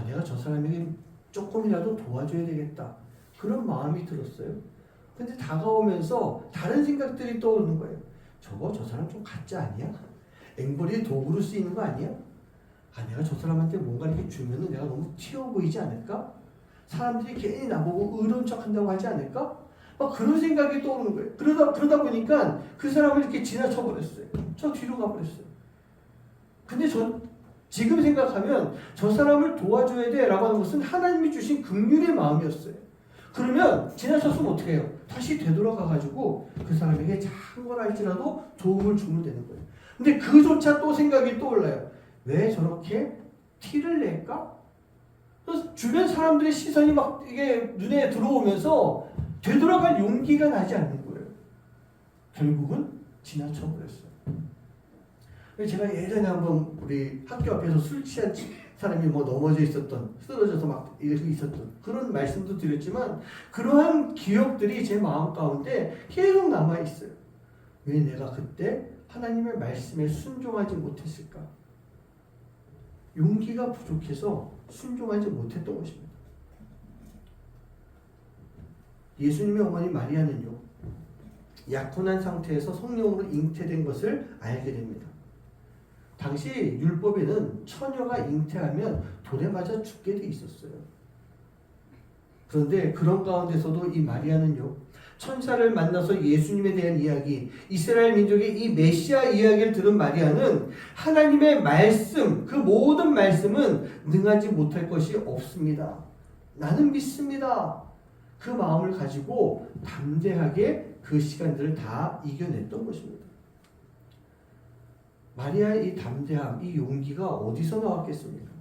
내가 저 사람에게 조금이라도 도와줘야 되겠다. 그런 마음이 들었어요. 근데 다가오면서 다른 생각들이 떠오르는 거예요. 저 사람 좀 가짜 아니야? 앵벌이의 도구로 쓰이는 거 아니야? 내가 저 사람한테 뭔가 이렇게 주면은 내가 너무 튀어 보이지 않을까? 사람들이 괜히 나보고 의로운 척 한다고 하지 않을까? 막 그런 생각이 떠오르는 거예요. 그러다 보니까 그 사람을 이렇게 지나쳐 버렸어요. 저 뒤로 가버렸어요. 근데 지금 생각하면 저 사람을 도와줘야 돼 라고 하는 것은 하나님이 주신 긍휼의 마음이었어요. 그러면 지나쳤으면 어떻게 해요? 다시 되돌아가가지고 그 사람에게 작은 걸 할지라도 도움을 주면 되는 거예요. 근데 그조차 또 생각이 떠올라요. 왜 저렇게 티를 낼까? 그래서 주변 사람들의 시선이 막 이게 눈에 들어오면서 되돌아갈 용기가 나지 않는 거예요. 결국은 지나쳐 버렸어요. 제가 예전에 한번 우리 학교 앞에서 술 취한 사람이 넘어져 있었던, 쓰러져서 막 이렇게 있었던 그런 말씀도 드렸지만 그러한 기억들이 제 마음 가운데 계속 남아 있어요. 왜 내가 그때 하나님의 말씀에 순종하지 못했을까? 용기가 부족해서 순종하지 못했던 것입니다. 예수님의 어머니 마리아는요, 약혼한 상태에서 성령으로 잉태된 것을 알게 됩니다. 당시 율법에는 처녀가 잉태하면 돌에 맞아 죽게 돼 있었어요. 그런데 그런 가운데서도 이 마리아는요, 천사를 만나서 예수님에 대한 이야기, 이스라엘 민족의 이 메시아 이야기를 들은 마리아는 하나님의 말씀, 그 모든 말씀은 능하지 못할 것이 없습니다. 나는 믿습니다. 그 마음을 가지고 담대하게 그 시간들을 다 이겨냈던 것입니다. 마리아의 이 담대함, 이 용기가 어디서 나왔겠습니까?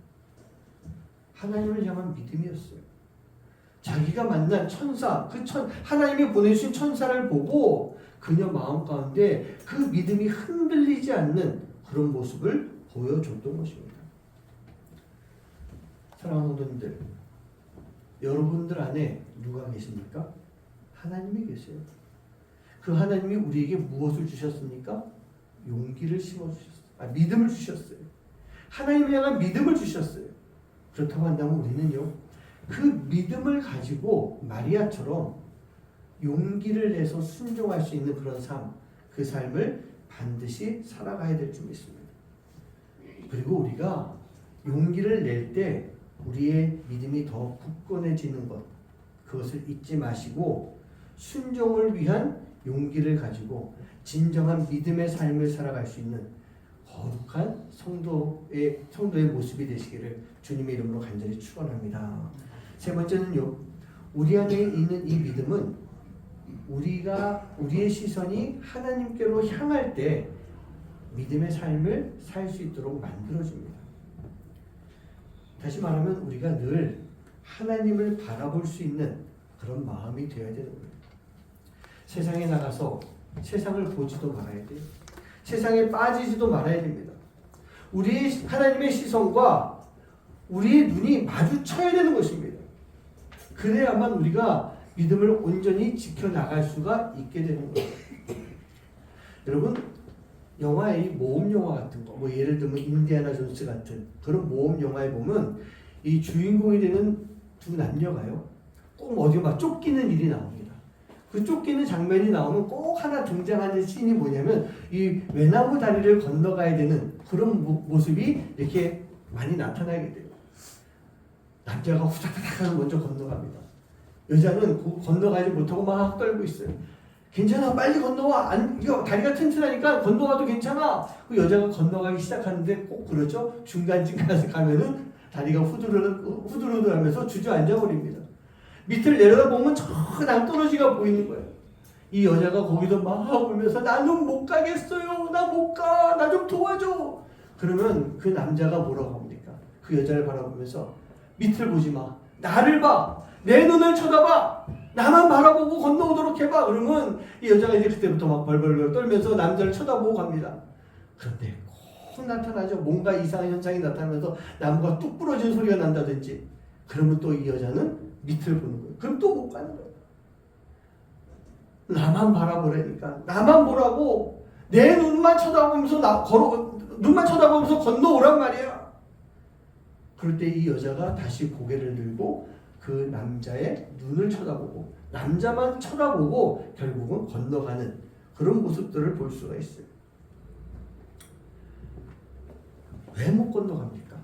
하나님을 향한 믿음이었어요. 자기가 만난 천사, 하나님이 보내주신 천사를 보고 그녀 마음 가운데 그 믿음이 흔들리지 않는 그런 모습을 보여줬던 것입니다. 사랑하는 성도님들, 여러분들 안에 누가 계십니까? 하나님이 계세요. 그 그 하나님이 우리에게 무엇을 주셨습니까? 용기를 심어주셨어요. 믿음을 주셨어요. 하나님을 향한 믿음을 주셨어요. 그렇다고 한다면 우리는요, 그 믿음을 가지고 마리아처럼 용기를 내서 순종할 수 있는 그런 삶, 그 삶을 반드시 살아가야 될 줄 믿습니다. 그리고 우리가 용기를 낼 때 우리의 믿음이 더 굳건해지는 것, 그것을 잊지 마시고 순종을 위한 용기를 가지고 진정한 믿음의 삶을 살아갈 수 있는 거룩한 성도의 모습이 되시기를 주님의 이름으로 간절히 축원합니다. 세 번째는요, 우리 안에 있는 이 믿음은 우리의 시선이 하나님께로 향할 때 믿음의 삶을 살 수 있도록 만들어줍니다. 다시 말하면 우리가 늘 하나님을 바라볼 수 있는 그런 마음이 되어야 되는 거예요. 세상에 나가서 세상을 보지도 말아야 돼요. 세상에 빠지지도 말아야 됩니다. 우리 하나님의 시선과 우리의 눈이 마주쳐야 되는 것입니다. 그래야만 우리가 믿음을 온전히 지켜나갈 수가 있게 되는 거예요. 여러분, 영화의 모험 영화 같은 거, 뭐 예를 들면 인디아나 존스 같은 그런 모험 영화에 보면 이 주인공이 되는 두 남녀가요, 꼭 어디 막 쫓기는 일이 나옵니다. 그 쫓기는 장면이 나오면 꼭 하나 등장하는 씬이 뭐냐면 이 외나무 다리를 건너가야 되는 그런 모습이 이렇게 많이 나타나게 돼요. 남자가 후다닥 먼저 건너갑니다. 여자는 건너가지 못하고 막 떨고 있어요. 괜찮아, 빨리 건너와. 이거 다리가 튼튼하니까 건너가도 괜찮아. 그 여자가 건너가기 시작하는데 꼭 그러죠. 중간쯤 가면은 다리가 후두르드 하면서 주저앉아 버립니다. 밑을 내려다보면 저 낭떠러지가 보이는 거예요. 이 여자가 거기서 막 울면서 나는 못 가겠어요. 나 못 가. 나 좀 도와줘. 그러면 그 남자가 뭐라고 합니까? 그 여자를 바라보면서 밑을 보지 마. 나를 봐. 내 눈을 쳐다봐. 나만 바라보고 건너오도록 해봐. 그러면 이 여자가 이제 그때부터 막 벌벌벌 떨면서 남자를 쳐다보고 갑니다. 그런데 꼭 나타나죠. 뭔가 이상한 현상이 나타나면서 나무가 뚝 부러진 소리가 난다든지. 그러면 또 이 여자는 밑을 보는 거예요. 그럼 또 못 가는 거예요. 나만 바라보라니까. 나만 보라고. 내 눈만 쳐다보면서 눈만 쳐다보면서 건너오란 말이야. 그럴 때 이 여자가 다시 고개를 들고 그 남자의 눈을 쳐다보고 남자만 쳐다보고 결국은 건너가는 그런 모습들을 볼 수가 있어요. 왜 못 건너갑니까?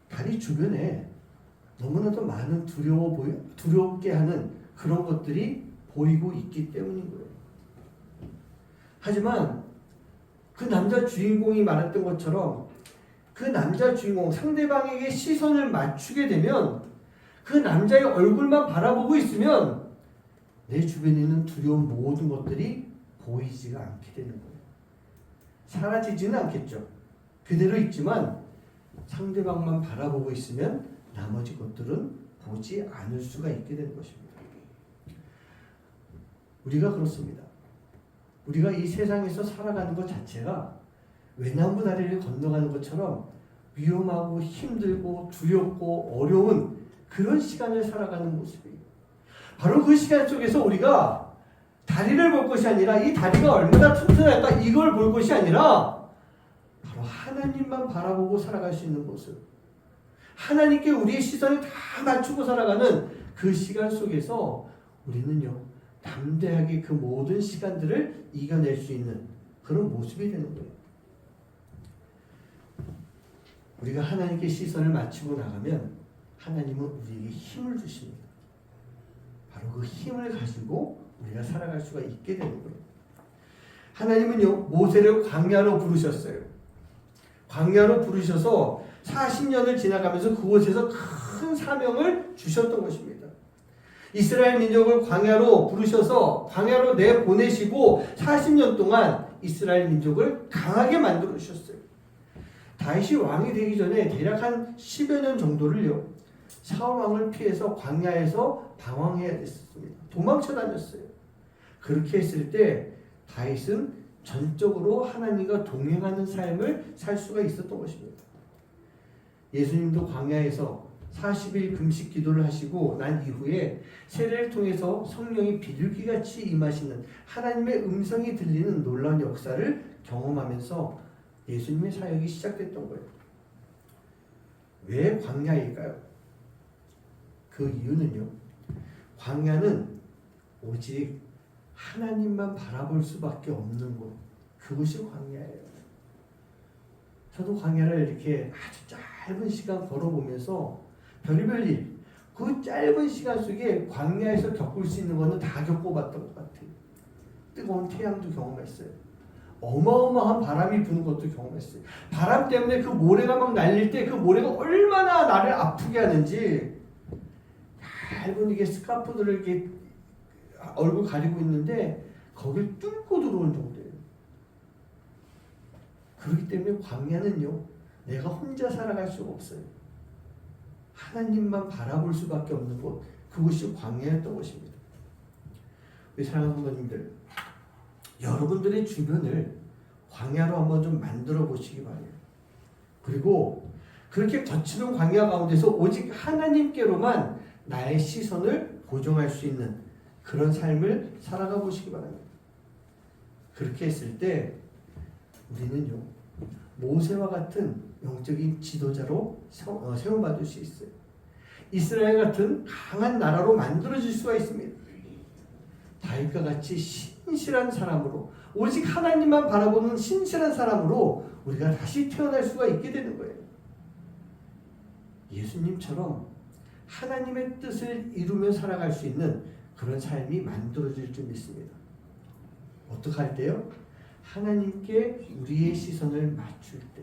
다리 주변에 너무나도 많은 두렵게 하는 그런 것들이 보이고 있기 때문인 거예요. 하지만 그 남자 주인공이 말했던 것처럼 그 남자 주인공, 상대방에게 시선을 맞추게 되면 그 남자의 얼굴만 바라보고 있으면 내 주변에 있는 두려운 모든 것들이 보이지가 않게 되는 거예요. 사라지지는 않겠죠. 그대로 있지만 상대방만 바라보고 있으면 나머지 것들은 보지 않을 수가 있게 되는 것입니다. 우리가 그렇습니다. 우리가 이 세상에서 살아가는 것 자체가 외나무 다리를 건너가는 것처럼 위험하고 힘들고 두렵고 어려운 그런 시간을 살아가는 모습이에요. 바로 그 시간 속에서 우리가 다리를 볼 것이 아니라 이 다리가 얼마나 튼튼할까 이걸 볼 것이 아니라 바로 하나님만 바라보고 살아갈 수 있는 모습, 하나님께 우리의 시선을 다 맞추고 살아가는 그 시간 속에서 우리는요 담대하게 그 모든 시간들을 이겨낼 수 있는 그런 모습이 되는 거예요. 우리가 하나님께 시선을 맞추고 나가면 하나님은 우리에게 힘을 주십니다. 바로 그 힘을 가지고 우리가 살아갈 수가 있게 되는 거예요. 하나님은요 모세를 광야로 부르셨어요. 광야로 부르셔서 40년을 지나가면서 그곳에서 큰 사명을 주셨던 것입니다. 이스라엘 민족을 광야로 부르셔서 광야로 내보내시고 40년 동안 이스라엘 민족을 강하게 만들어 주셨어요. 다윗이 왕이 되기 전에 대략 한 10여 년 정도를요 사울 왕을 피해서 광야에서 방황해야 됐습니다. 도망쳐 다녔어요. 그렇게 했을 때 다윗은 전적으로 하나님과 동행하는 삶을 살 수가 있었던 것입니다. 예수님도 광야에서 40일 금식 기도를 하시고 난 이후에 세례를 통해서 성령이 비둘기같이 임하시는 하나님의 음성이 들리는 놀라운 역사를 경험하면서 예수님의 사역이 시작됐던 거예요. 왜 광야일까요? 그 이유는요, 광야는 오직 하나님만 바라볼 수밖에 없는 곳, 그것이 광야예요. 저도 광야를 이렇게 아주 짧은 시간 걸어보면서 별의별 일, 그 짧은 시간 속에 광야에서 겪을 수 있는 거는 다 겪어봤던 것 같아요. 뜨거운 태양도 경험했어요. 어마어마한 바람이 부는 것도 경험했어요. 바람 때문에 그 모래가 막 날릴 때 그 모래가 얼마나 나를 아프게 하는지, 얇은 이게 스카프들을 이렇게 얼굴 가리고 있는데 거길 뚫고 들어온 정도예요. 그렇기 때문에 광야는요, 내가 혼자 살아갈 수가 없어요. 하나님만 바라볼 수밖에 없는 곳, 그것이 광야였던 것입니다. 우리 사랑하는 성도님들, 여러분들의 주변을 광야로 한번 좀 만들어 보시기 바래요. 그리고 그렇게 거칠은 광야 가운데서 오직 하나님께로만 나의 시선을 고정할 수 있는 그런 삶을 살아가 보시기 바랍니다. 그렇게 했을 때 우리는요, 모세와 같은 영적인 지도자로 세움받을 수 있어요. 이스라엘 같은 강한 나라로 만들어질 수가 있습니다. 다윗과 같이 신실한 사람으로, 오직 하나님만 바라보는 신실한 사람으로 우리가 다시 태어날 수가 있게 되는 거예요. 예수님처럼 하나님의 뜻을 이루며 살아갈 수 있는 그런 삶이 만들어질 줄 믿습니다. 어떻게 할 때요? 하나님께 우리의 시선을 맞출 때,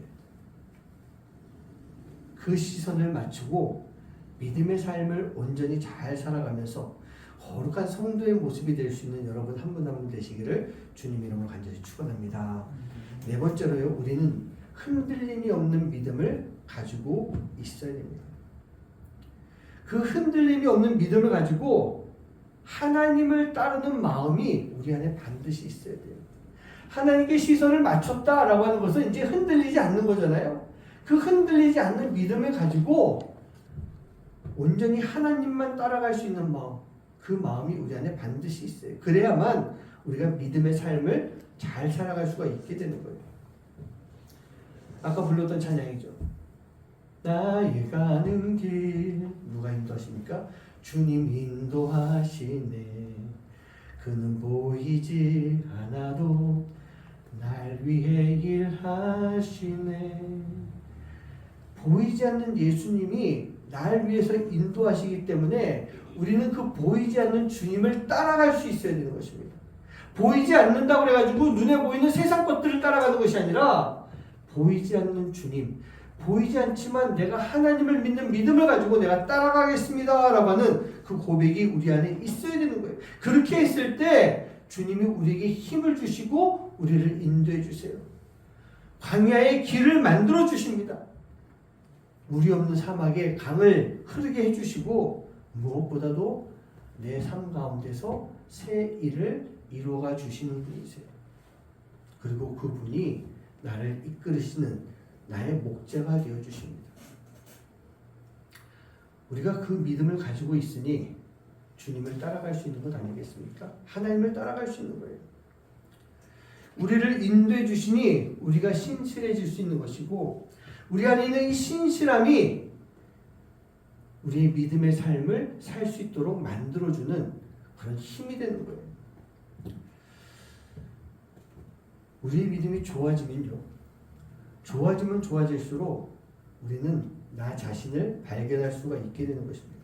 그 시선을 맞추고 믿음의 삶을 온전히 잘 살아가면서 거룩한 성도의 모습이 될 수 있는 여러분 한 분 한 분 되시기를 주님 이름으로 간절히 축원합니다. 네 번째로요, 우리는 흔들림이 없는 믿음을 가지고 있어야 됩니다. 그 흔들림이 없는 믿음을 가지고 하나님을 따르는 마음이 우리 안에 반드시 있어야 돼요. 하나님께 시선을 맞췄다라고 하는 것은 이제 흔들리지 않는 거잖아요. 그 흔들리지 않는 믿음을 가지고 온전히 하나님만 따라갈 수 있는 마음, 그 마음이 우리 안에 반드시 있어요. 그래야만 우리가 믿음의 삶을 잘 살아갈 수가 있게 되는 거예요. 아까 불렀던 찬양이죠. 나의 가는 길, 누가 인도하십니까? 주님 인도하시네. 그는 보이지 않아도 날 위해 일하시네. 보이지 않는 예수님이 날 위해서 인도하시기 때문에 우리는 그 보이지 않는 주님을 따라갈 수 있어야 되는 것입니다. 보이지 않는다고 그래가지고 눈에 보이는 세상 것들을 따라가는 것이 아니라 보이지 않는 주님, 보이지 않지만 내가 하나님을 믿는 믿음을 가지고 내가 따라가겠습니다 라고 하는 그 고백이 우리 안에 있어야 되는 거예요. 그렇게 했을 때 주님이 우리에게 힘을 주시고 우리를 인도해 주세요. 광야의 길을 만들어 주십니다. 물이 없는 사막에 강을 흐르게 해주시고 무엇보다도 내 삶 가운데서 새 일을 이루어가 주시는 분이세요. 그리고 그분이 나를 이끌으시는 나의 목자가 되어 주십니다. 우리가 그 믿음을 가지고 있으니 주님을 따라갈 수 있는 것 아니겠습니까? 하나님을 따라갈 수 있는 거예요. 우리를 인도해 주시니 우리가 신실해질 수 있는 것이고, 우리 안에 있는 이 신실함이 우리의 믿음의 삶을 살 수 있도록 만들어주는 그런 힘이 되는 거예요. 우리의 믿음이 좋아지면요, 좋아지면 좋아질수록 우리는 나 자신을 발견할 수가 있게 되는 것입니다.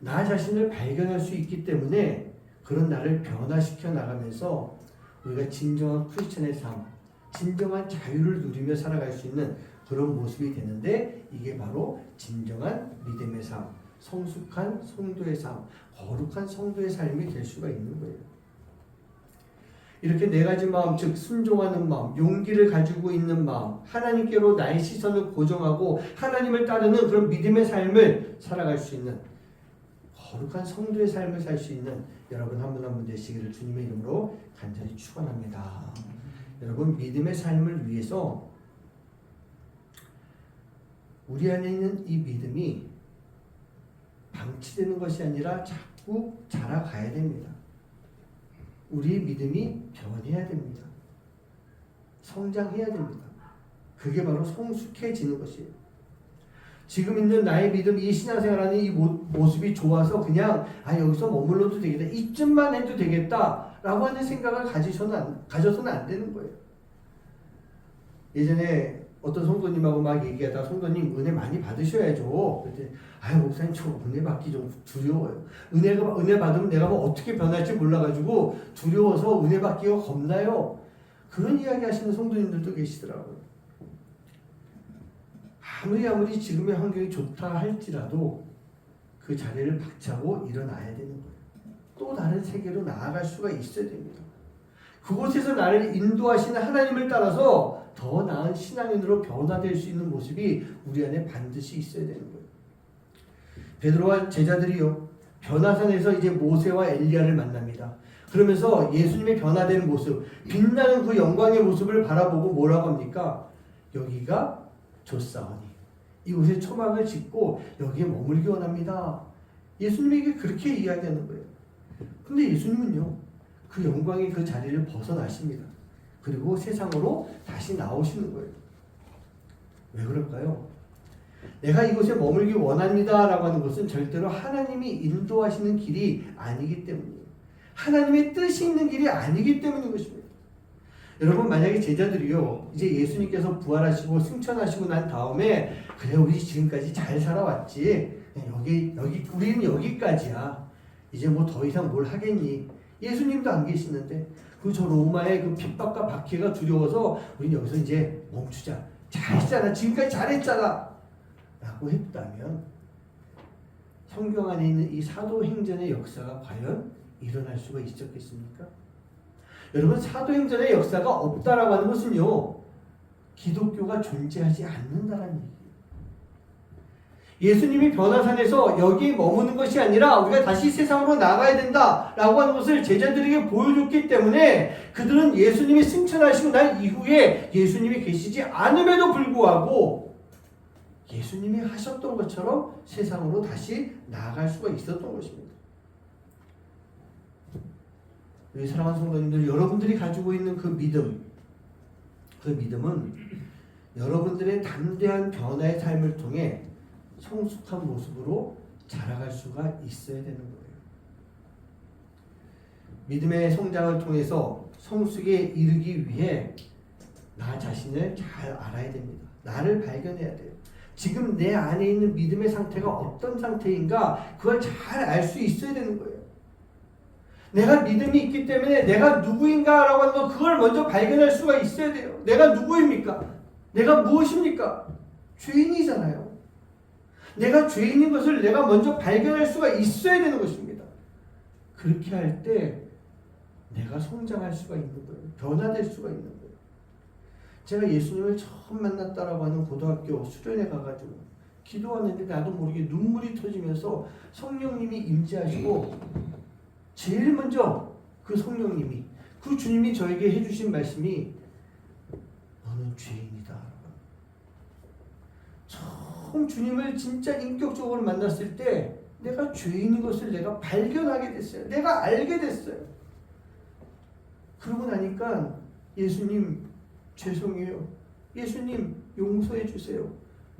나 자신을 발견할 수 있기 때문에 그런 나를 변화시켜 나가면서 우리가 진정한 크리스천의 삶, 진정한 자유를 누리며 살아갈 수 있는 그런 모습이 되는데, 이게 바로 진정한 믿음의 삶, 성숙한 성도의 삶, 거룩한 성도의 삶이 될 수가 있는 거예요. 이렇게 네 가지 마음, 즉 순종하는 마음, 용기를 가지고 있는 마음, 하나님께로 나의 시선을 고정하고 하나님을 따르는 그런 믿음의 삶을 살아갈 수 있는 거룩한 성도의 삶을 살 수 있는 여러분 한 분 한 분 되시기를 주님의 이름으로 간절히 축원합니다. 여러분, 믿음의 삶을 위해서 우리 안에 있는 이 믿음이 방치되는 것이 아니라 자꾸 자라가야 됩니다. 우리의 믿음이 변해야 됩니다. 성장해야 됩니다. 그게 바로 성숙해지는 것이에요. 지금 있는 나의 믿음, 이 신앙생활하는 이 모습이 좋아서 그냥 여기서 머물러도 되겠다, 이쯤만 해도 되겠다라고 하는 생각을 가져서는 안 되는 거예요. 예전에 어떤 성도님하고 막 얘기하다가 성도님 은혜 많이 받으셔야죠. 그랬더니 목사님 저 은혜 받기 좀 두려워요. 은혜 받으면 내가 뭐 어떻게 변할지 몰라가지고 두려워서 은혜 받기가 겁나요. 그런 이야기 하시는 성도님들도 계시더라고요. 아무리 지금의 환경이 좋다 할지라도 그 자리를 박차고 일어나야 되는 거예요. 또 다른 세계로 나아갈 수가 있어야 됩니다. 그곳에서 나를 인도하시는 하나님을 따라서 더 나은 신앙인으로 변화될 수 있는 모습이 우리 안에 반드시 있어야 되는 거예요. 베드로와 제자들이요, 변화산에서 이제 모세와 엘리야를 만납니다. 그러면서 예수님의 변화되는 모습, 빛나는 그 영광의 모습을 바라보고 뭐라고 합니까? 여기가 좋사오니 이곳에 초막을 짓고 여기에 머물기 원합니다. 예수님에게 그렇게 이야기하는 거예요. 근데 예수님은요, 그 영광의 그 자리를 벗어나십니다. 그리고 세상으로 다시 나오시는 거예요. 왜 그럴까요? 내가 이곳에 머물기 원합니다 라고 하는 것은 절대로 하나님이 인도하시는 길이 아니기 때문이에요. 하나님의 뜻이 있는 길이 아니기 때문인 것입니다. 여러분, 만약에 제자들이요, 이제 예수님께서 부활하시고 승천하시고 난 다음에 그래 우리 지금까지 잘 살아왔지, 우리는 여기까지야, 이제 뭐 더 이상 뭘 하겠니? 예수님도 안 계시는데 저 로마의 그 핍박과 박해가 두려워서 우리는 여기서 이제 멈추자, 잘했잖아, 지금까지 잘했잖아 라고 했다면 성경 안에 있는 이 사도행전의 역사가 과연 일어날 수가 있었겠습니까? 여러분, 사도행전의 역사가 없다라고 하는 것은요, 기독교가 존재하지 않는다라는 얘기예요. 예수님이 변화산에서 여기 머무는 것이 아니라 우리가 다시 세상으로 나가야 된다라고 하는 것을 제자들에게 보여줬기 때문에 그들은 예수님이 승천하시고 난 이후에 예수님이 계시지 않음에도 불구하고 예수님이 하셨던 것처럼 세상으로 다시 나아갈 수가 있었던 것입니다. 우리 사랑하는 성도님들, 여러분들이 가지고 있는 그 믿음은 여러분들의 담대한 변화의 삶을 통해 성숙한 모습으로 자라갈 수가 있어야 되는 거예요. 믿음의 성장을 통해서 성숙에 이르기 위해 나 자신을 잘 알아야 됩니다. 나를 발견해야 돼요. 지금 내 안에 있는 믿음의 상태가 어떤 상태인가 그걸 잘 알 수 있어야 되는 거예요. 내가 믿음이 있기 때문에 내가 누구인가라고 하는 거, 그걸 먼저 발견할 수가 있어야 돼요. 내가 누구입니까? 내가 무엇입니까? 죄인이잖아요. 내가 죄인인 것을 내가 먼저 발견할 수가 있어야 되는 것입니다. 그렇게 할 때 내가 성장할 수가 있는 거예요. 변화될 수가 있는 거예요. 제가 예수님을 처음 만났다라고 하는 고등학교 수련회 가가지고 기도하는데 나도 모르게 눈물이 터지면서 성령님이 임재하시고 제일 먼저 그 성령님이, 그 주님이 저에게 해주신 말씀이 너는 죄인이다. 처음 주님을 진짜 인격적으로 만났을 때 내가 죄인인 것을 내가 발견하게 됐어요. 내가 알게 됐어요. 그러고 나니까 예수님 죄송해요. 예수님 용서해 주세요.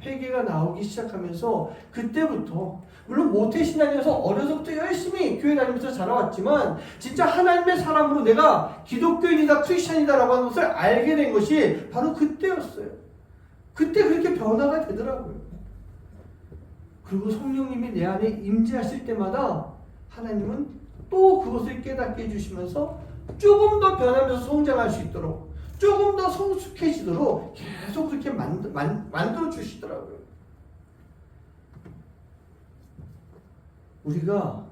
회개가 나오기 시작하면서 그때부터, 물론 모태신앙에서 어려서부터 열심히 교회 다니면서 자라왔지만 진짜 하나님의 사람으로 내가 기독교인이다, 크리스찬이다라고 하는 것을 알게 된 것이 바로 그때였어요. 그때 그렇게 변화가 되더라고요. 그리고 성령님이 내 안에 임재하실 때마다 하나님은 또 그것을 깨닫게 해주시면서 조금 더 변하면서 성장할 수 있도록, 조금 더 성숙해지도록 계속 그렇게 만들어 주시더라고요. 우리가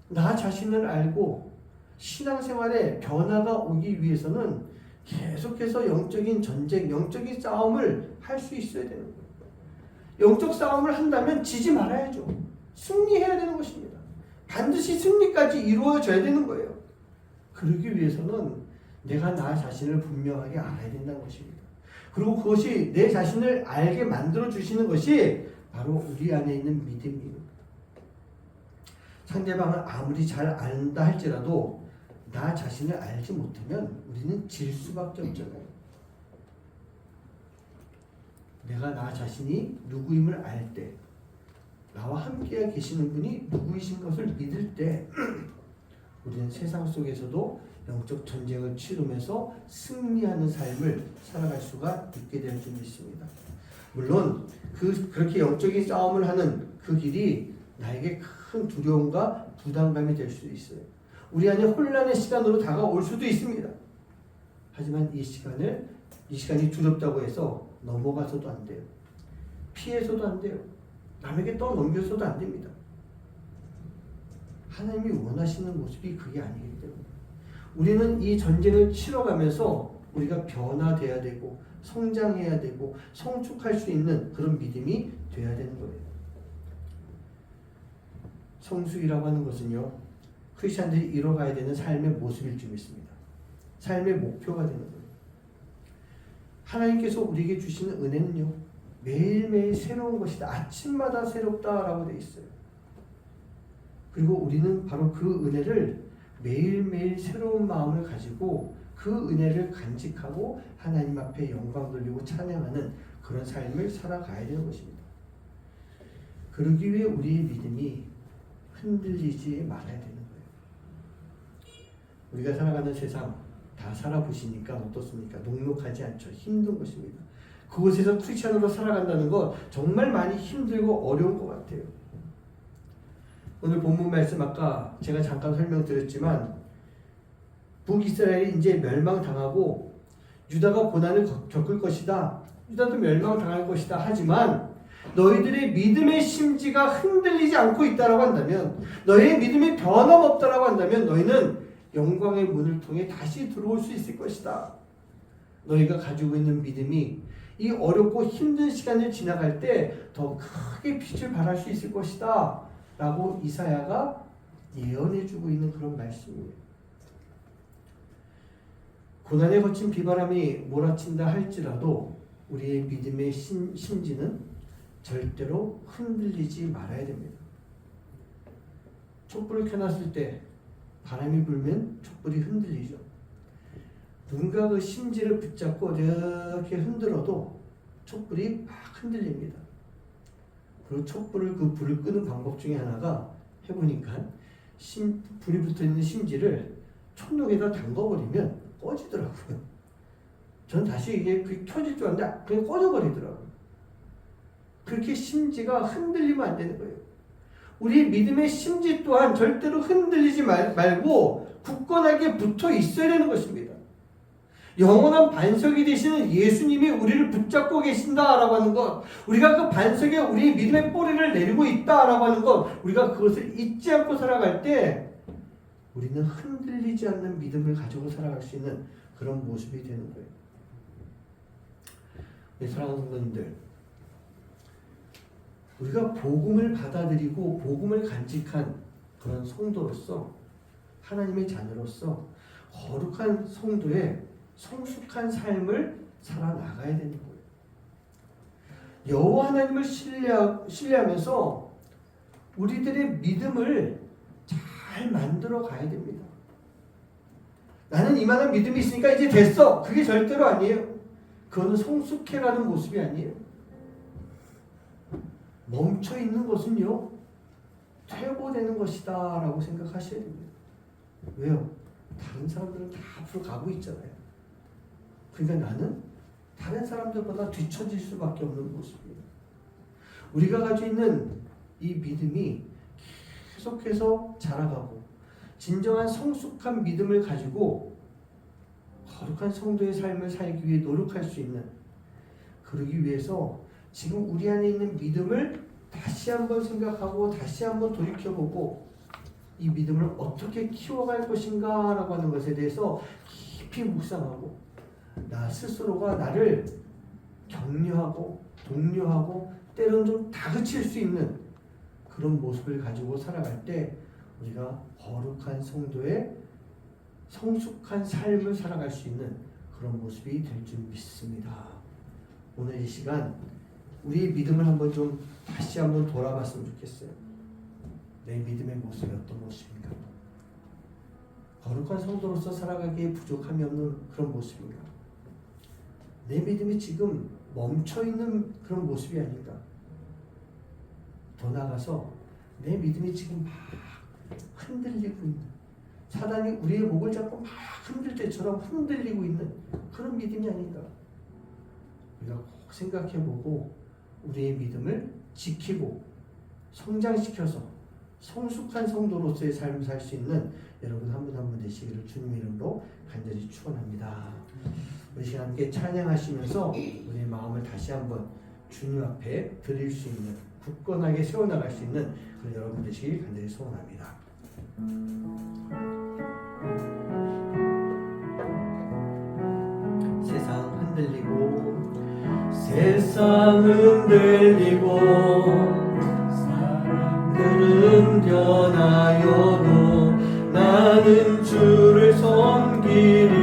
나 자신을 알고 신앙생활에 변화가 오기 위해서는 계속해서 영적인 전쟁, 영적인 싸움을 할 수 있어야 되는 거예요. 영적 싸움을 한다면 지지 말아야죠. 승리해야 되는 것입니다. 반드시 승리까지 이루어져야 되는 거예요. 그러기 위해서는 내가 나 자신을 분명하게 알아야 된다는 것입니다. 그리고 그것이 내 자신을 알게 만들어 주시는 것이 바로 우리 안에 있는 믿음이에요. 상대방을 아무리 잘 안다 할지라도 나 자신을 알지 못하면 우리는 질 수밖에 없잖아요. 내가 나 자신이 누구임을 알 때, 나와 함께 계시는 분이 누구이신 것을 믿을 때 우리는 세상 속에서도 영적 전쟁을 치르면서 승리하는 삶을 살아갈 수가 있게 될 줄 믿습니다. 물론 그렇게 영적인 싸움을 하는 그 길이 나에게 큰 두려움과 부담감이 될 수도 있어요. 우리 안에 혼란의 시간으로 다가올 수도 있습니다. 하지만 이 시간이 두렵다고 해서 넘어가서도 안 돼요. 피해서도 안 돼요. 남에게 떠넘겨서도 안 됩니다. 하나님이 원하시는 모습이 그게 아니기 때문에 우리는 이 전쟁을 치러가면서 우리가 변화돼야 되고 성장해야 되고 성숙할 수 있는 그런 믿음이 돼야 되는 거예요. 성숙이라고 하는 것은요, 크리스찬들이 이뤄가야 되는 삶의 모습일 줄 믿습니다. 삶의 목표가 되는 거예요. 하나님께서 우리에게 주시는 은혜는요, 매일매일 새로운 것이다. 아침마다 새롭다라고 되어 있어요. 그리고 우리는 바로 그 은혜를 매일매일 새로운 마음을 가지고 그 은혜를 간직하고 하나님 앞에 영광 돌리고 찬양하는 그런 삶을 살아가야 되는 것입니다. 그러기 위해 우리의 믿음이 흔들리지 말아야 되는 거예요. 우리가 살아가는 세상 다 살아보시니까 어떻습니까? 녹록하지 않죠. 힘든 것입니다. 그곳에서 크리스찬으로 살아간다는 건 정말 많이 힘들고 어려운 것 같아요. 오늘 본문 말씀 아까 제가 잠깐 설명드렸지만 북이스라엘이 이제 멸망당하고 유다가 고난을 겪을 것이다. 유다도 멸망당할 것이다. 하지만 너희들의 믿음의 심지가 흔들리지 않고 있다라고 한다면, 너희의 믿음이 변함없다라고 한다면 너희는 영광의 문을 통해 다시 들어올 수 있을 것이다. 너희가 가지고 있는 믿음이 이 어렵고 힘든 시간을 지나갈 때 더 크게 빛을 발할 수 있을 것이다 라고 이사야가 예언해주고 있는 그런 말씀이에요. 고난에 거친 비바람이 몰아친다 할지라도 우리의 믿음의 심지는 절대로 흔들리지 말아야 됩니다. 촛불을 켜놨을 때 바람이 불면 촛불이 흔들리죠. 누군가 그 심지를 붙잡고 이렇게 흔들어도 촛불이 막 흔들립니다. 그리고 촛불을 그 불을 끄는 방법 중에 하나가 해보니까 불이 붙어있는 심지를 촛록에다 담궈버리면 꺼지더라고요. 저는 다시 이게 켜질 줄 알았는데 그냥 꺼져버리더라고요. 그렇게 심지가 흔들리면 안 되는 거예요. 우리 믿음의 심지 또한 절대로 흔들리지 말고 굳건하게 붙어 있어야 되는 것입니다. 영원한 반석이 되시는 예수님이 우리를 붙잡고 계신다라고 하는 것, 우리가 그 반석에 우리 믿음의 뿌리를 내리고 있다라고 하는 것, 우리가 그것을 잊지 않고 살아갈 때 우리는 흔들리지 않는 믿음을 가지고 살아갈 수 있는 그런 모습이 되는 거예요. 사랑하는 성도님들, 우리가 복음을 받아들이고 복음을 간직한 그런 성도로서, 하나님의 자녀로서 거룩한 성도의 성숙한 삶을 살아나가야 되는 거예요. 여호와 하나님을 신뢰하면서 우리들의 믿음을 잘 만들어 가야 됩니다. 나는 이만한 믿음이 있으니까 이제 됐어. 그게 절대로 아니에요. 그거는 성숙해가는 모습이 아니에요. 멈춰 있는 것은요, 퇴보되는 것이다 라고 생각하셔야 됩니다. 왜요? 다른 사람들은 다 앞으로 가고 있잖아요. 그러니까 나는 다른 사람들보다 뒤처질 수밖에 없는 모습이에요. 우리가 가지고 있는 이 믿음이 계속해서 자라가고 진정한 성숙한 믿음을 가지고 거룩한 성도의 삶을 살기 위해 노력할 수 있는, 그러기 위해서 지금 우리 안에 있는 믿음을 다시 한번 생각하고 다시 한번 돌이켜보고 이 믿음을 어떻게 키워갈 것인가 라고 하는 것에 대해서 깊이 묵상하고 나 스스로가 나를 격려하고 독려하고 때로는 좀 다그칠 수 있는 그런 모습을 가지고 살아갈 때 우리가 거룩한 성도의 성숙한 삶을 살아갈 수 있는 그런 모습이 될 줄 믿습니다. 오늘 이 시간 우리의 믿음을 한번 좀 다시 한번 돌아봤으면 좋겠어요. 내 믿음의 모습이 어떤 모습인가? 거룩한 성도로서 살아가기에 부족함이 없는 그런 모습인가? 내 믿음이 지금 멈춰있는 그런 모습이 아닌가? 더 나아가서 내 믿음이 지금 막 흔들리고 있는, 사단이 우리의 목을 잡고 막 흔들 때처럼 흔들리고 있는 그런 믿음이 아닌가? 우리가 꼭 생각해보고 우리의 믿음을 지키고 성장시켜서 성숙한 성도로서의 삶을 살 수 있는 여러분 한 분 한 분 되시기를 주님 이름으로 간절히 축원합니다. 우리 시간 함께 찬양하시면서 우리의 마음을 다시 한번 주님 앞에 드릴 수 있는, 굳건하게 세워나갈 수 있는 그런 여러분 되시길 간절히 소원합니다. 세상 흔들리고 사람들은 변하여도 나는 주를 섬기리.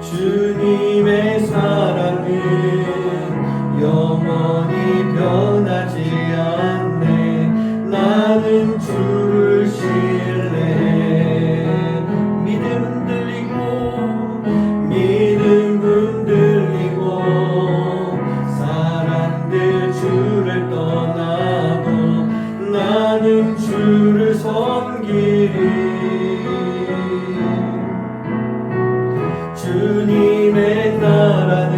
주님의 사랑은 영원히 변하지 않네. 나는 주를 신뢰해. 믿음 흔들리고 사람들 주를 떠나도 나는 주를 섬기리. 주님의 나라는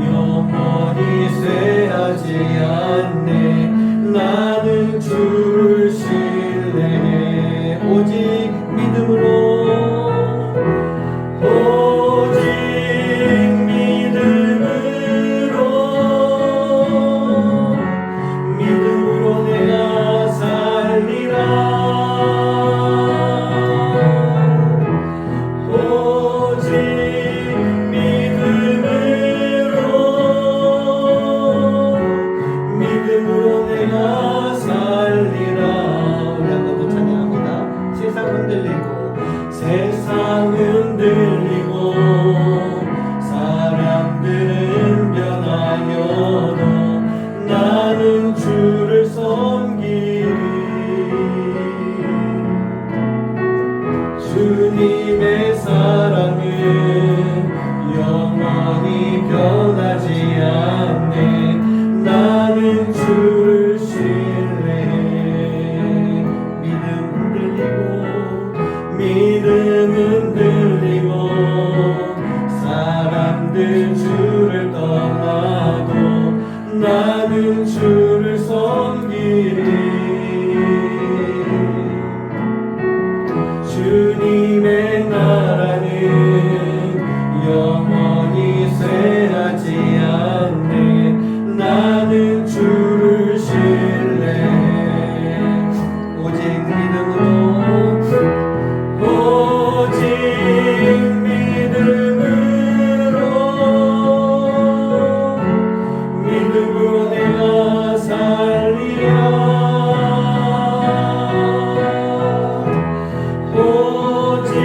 영원히 쇠하지 않네. 나는 주를 신뢰해. 오직 믿음으로 내가 살리라. 오직 믿음으로 내가 살리라. 우리 한 번 더 찬양합니다. 세상 흔들리고 사람들은 변하여도 나는 주를 섬기리. 주님의 사랑은 영원히 변하지 않네. 나는 주를 신뢰해. 믿음 흔들리고 사람들 주를 떠나도 나는 주를 섬기리. 주님의 나라는 영원히 쇠하지 않네. 나는 주를 신뢰해. 오직 믿음으로 내가 살리라. 오직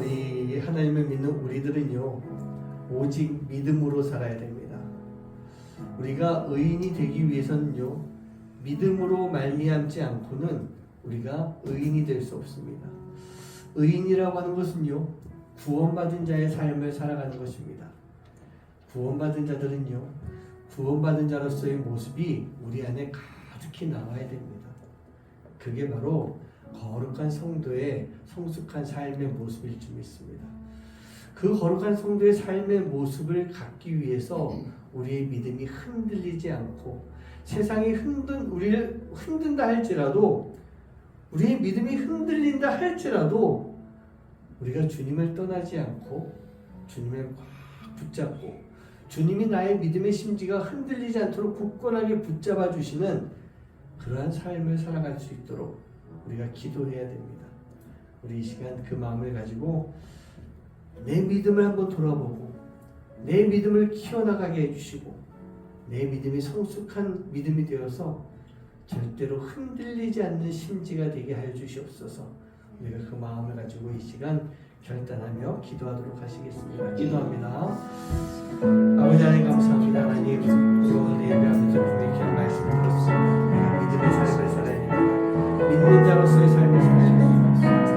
우리 하나님을 믿는 우리들은요, 오직 믿음으로 살아야 됩니다. 우리가 의인이 되기 위해서는요, 믿음으로 말미암지 않고는 우리가 의인이 될 수 없습니다. 의인이라고 하는 것은요, 구원받은 자의 삶을 살아가는 것입니다. 구원받은 자들은요, 구원받은 자로서의 모습이 우리 안에 가득히 나와야 됩니다. 그게 바로 거룩한 성도의 성숙한 삶의 모습일 줄 믿습니다. 그 거룩한 성도의 삶의 모습을 갖기 위해서 우리의 믿음이 흔들리지 않고, 세상이 우리를 흔든다 할지라도, 우리의 믿음이 흔들린다 할지라도 우리가 주님을 떠나지 않고 주님을 꽉 붙잡고, 주님이 나의 믿음의 심지가 흔들리지 않도록 굳건하게 붙잡아 주시는 그러한 삶을 살아갈 수 있도록 우리가 기도해야 됩니다. 우리 이 시간 그 마음을 가지고 내 믿음을 한번 돌아보고, 내 믿음을 키워나가게 해주시고, 내 믿음이 성숙한 믿음이 되어서 절대로 흔들리지 않는 심지가 되게 하여 주시옵소서. 우리가 그 마음을 가지고 이 시간 결단하며 기도하도록 하시겠습니다. 기도합니다. 아버지 하나님 감사합니다. 하나님, 우리 오늘 예배하면서 주님의 귀한 말씀을 들었습니다. 우리가 믿음의 삶을 살아야 됩니다. 믿는 자로서의 삶을 살아야 됩니다.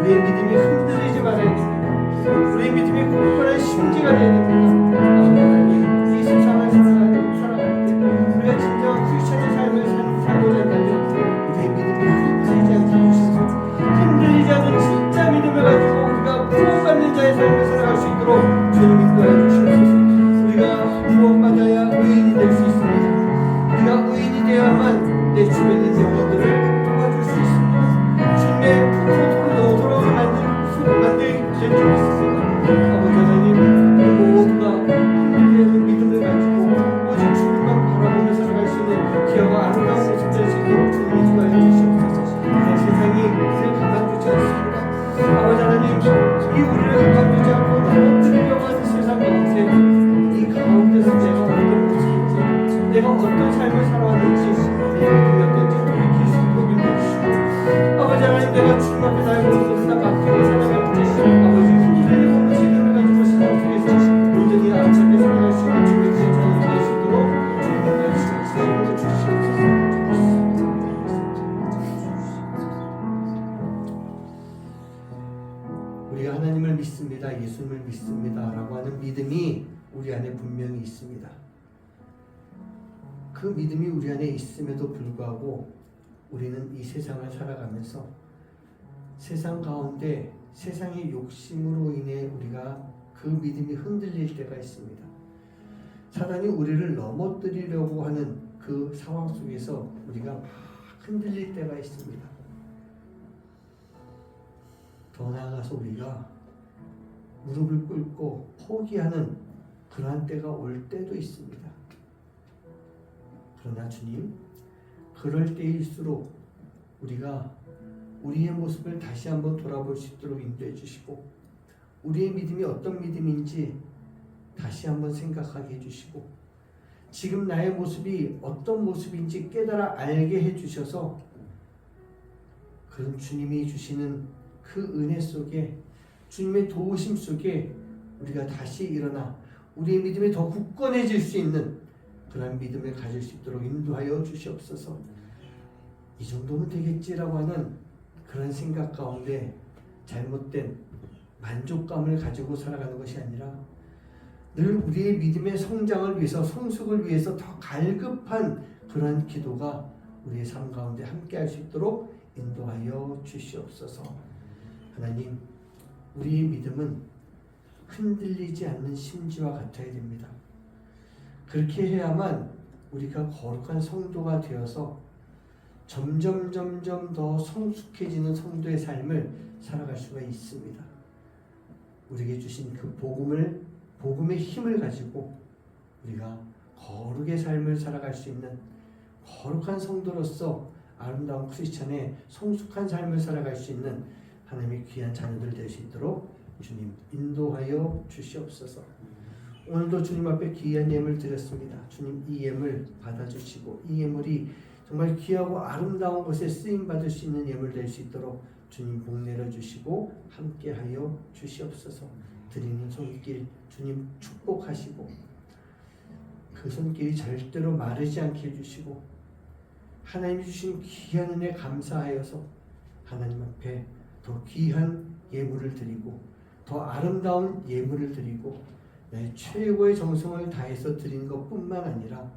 우리의 믿음이 흔들리지 말아야 됩니다. 우리의 믿음이 굳건한 심지가 되어야 됩니다. 아버지 하나님, 이 세상을 살아갈 때 우리가 진정한 크리스천의 삶을 살고자 한다면 우리의 믿음이 흔들리지 않게 해주셔서, 흔들리지 않는 진짜 믿음을 가지고 우리가 구원받는 자의 삶을 살아갈 수 있도록 주님 인도하여 주시옵소서. 우리가 구원받아야 의인이 될 수 있습니다. 우리가 의인이 되어야만 내 주변에 있는 영혼들을 도와줄 수 있습니다. 주님의 프로토콜로 돌아오게 만들 수 있습니다. 아버지 하나님, 우리 모두가 흔들리는 믿음을 가지고 오직 주님만 바라보며 살아갈 수 있는 기여가 아름다운 모습 될 수 있도록 주님 인도하여 주시옵소서. 세상이 우리를 가만두지 않습니다. 아버지 하나님, 이 우리를 가만두지 않고 너무 불평한 세상 가운데, 이 가운데서 내가 어떤 모습인지, 내가 어떤 삶을 살아왔는지, 내 믿음이 어떤지 돌이킬 수 있도록 인도해주시고, 아버지 하나님, 내가 주님 앞에 나의 모든 것을 다 맡기고 살아갈 때 아버지 흔들리고 없는 믿음을 가지고 세상 속에서 온전히 안전하게 살아갈 수 있는 주님의 귀한 자녀가 될 수 있도록 주님의 말씀을 주시옵소서. 우리가 하나님을 믿습니다, 예수님을 믿습니다 라고 하는 믿음이 우리 안에 분명히 있습니다. 그 믿음이 우리 안에 있음에도 불구하고 우리는 이 세상을 살아가면서 세상 가운데 세상의 욕심으로 인해 우리가 그 믿음이 흔들릴 때가 있습니다. 사단이 우리를 넘어뜨리려고 하는 그 상황 속에서 우리가 막 흔들릴 때가 있습니다. 더 나아가서 우리가 무릎을 꿇고 포기하는 그러한 때가 올 때도 있습니다. 그러나 주님, 그럴 때일수록 우리가 우리의 모습을 다시 한번 돌아볼 수 있도록 인도해 주시고, 우리의 믿음이 어떤 믿음인지 다시 한번 생각하게 해주시고, 지금 나의 모습이 어떤 모습인지 깨달아 알게 해주셔서 그런 주님이 주시는 그 은혜 속에, 주님의 도우심 속에 우리가 다시 일어나 우리의 믿음이 더 굳건해질 수 있는 그런 믿음을 가질 수 있도록 인도하여 주시옵소서. 이 정도면 되겠지라고 하는 그런 생각 가운데 잘못된 만족감을 가지고 살아가는 것이 아니라 늘 우리의 믿음의 성장을 위해서, 성숙을 위해서 더 갈급한 그런 기도가 우리의 삶 가운데 함께할 수 있도록 인도하여 주시옵소서. 하나님, 우리의 믿음은 흔들리지 않는 심지와 같아야 됩니다. 그렇게 해야만 우리가 거룩한 성도가 되어서 점점 더 성숙해지는 성도의 삶을 살아갈 수가 있습니다. 우리에게 주신 그 복음의 힘을 가지고 우리가 거룩의 삶을 살아갈 수 있는 거룩한 성도로서 아름다운 크리스찬의 성숙한 삶을 살아갈 수 있는 하나님의 귀한 자녀들 될 수 있도록 주님 인도하여 주시옵소서. 오늘도 주님 앞에 귀한 예물 드렸습니다. 주님, 이 예물 받아주시고 이 예물이 정말 귀하고 아름다운 것에 쓰임받을 수 있는 예물 될 수 있도록 주님 복 내려주시고 함께하여 주시옵소서. 드리는 손길 주님 축복하시고 그 손길이 절대로 마르지 않게 해주시고 하나님이 주신 귀한 은혜 감사하여서 하나님 앞에 더 귀한 예물을 드리고 더 아름다운 예물을 드리고 내 최고의 정성을 다해서 드린 것뿐만 아니라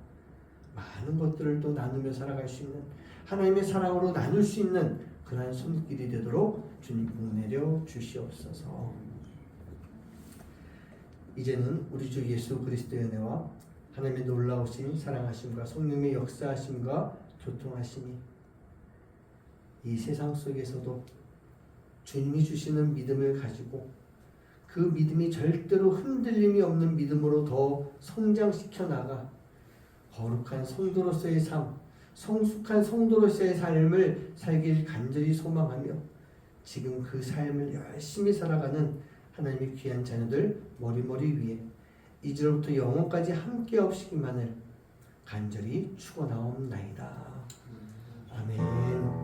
많은 것들을 또 나누며 살아갈 수 있는 하나님의 사랑으로 나눌 수 있는 그러한 손길이 되도록 주님 복 내려 주시옵소서. 이제는 우리 주 예수 그리스도의 은혜와 하나님의 놀라우신 사랑하심과 성령의 역사하심과 교통하심이 이 세상 속에서도 주님이 주시는 믿음을 가지고 그 믿음이 절대로 흔들림이 없는 믿음으로 더 성장시켜 나가 거룩한 성도로서의 삶, 성숙한 성도로서의 삶을 살길 간절히 소망하며 지금 그 삶을 열심히 살아가는 하나님의 귀한 자녀들 머리머리 위에 이제로부터 영원까지 함께 하시기만을 간절히 축원하옵나이다. 아멘.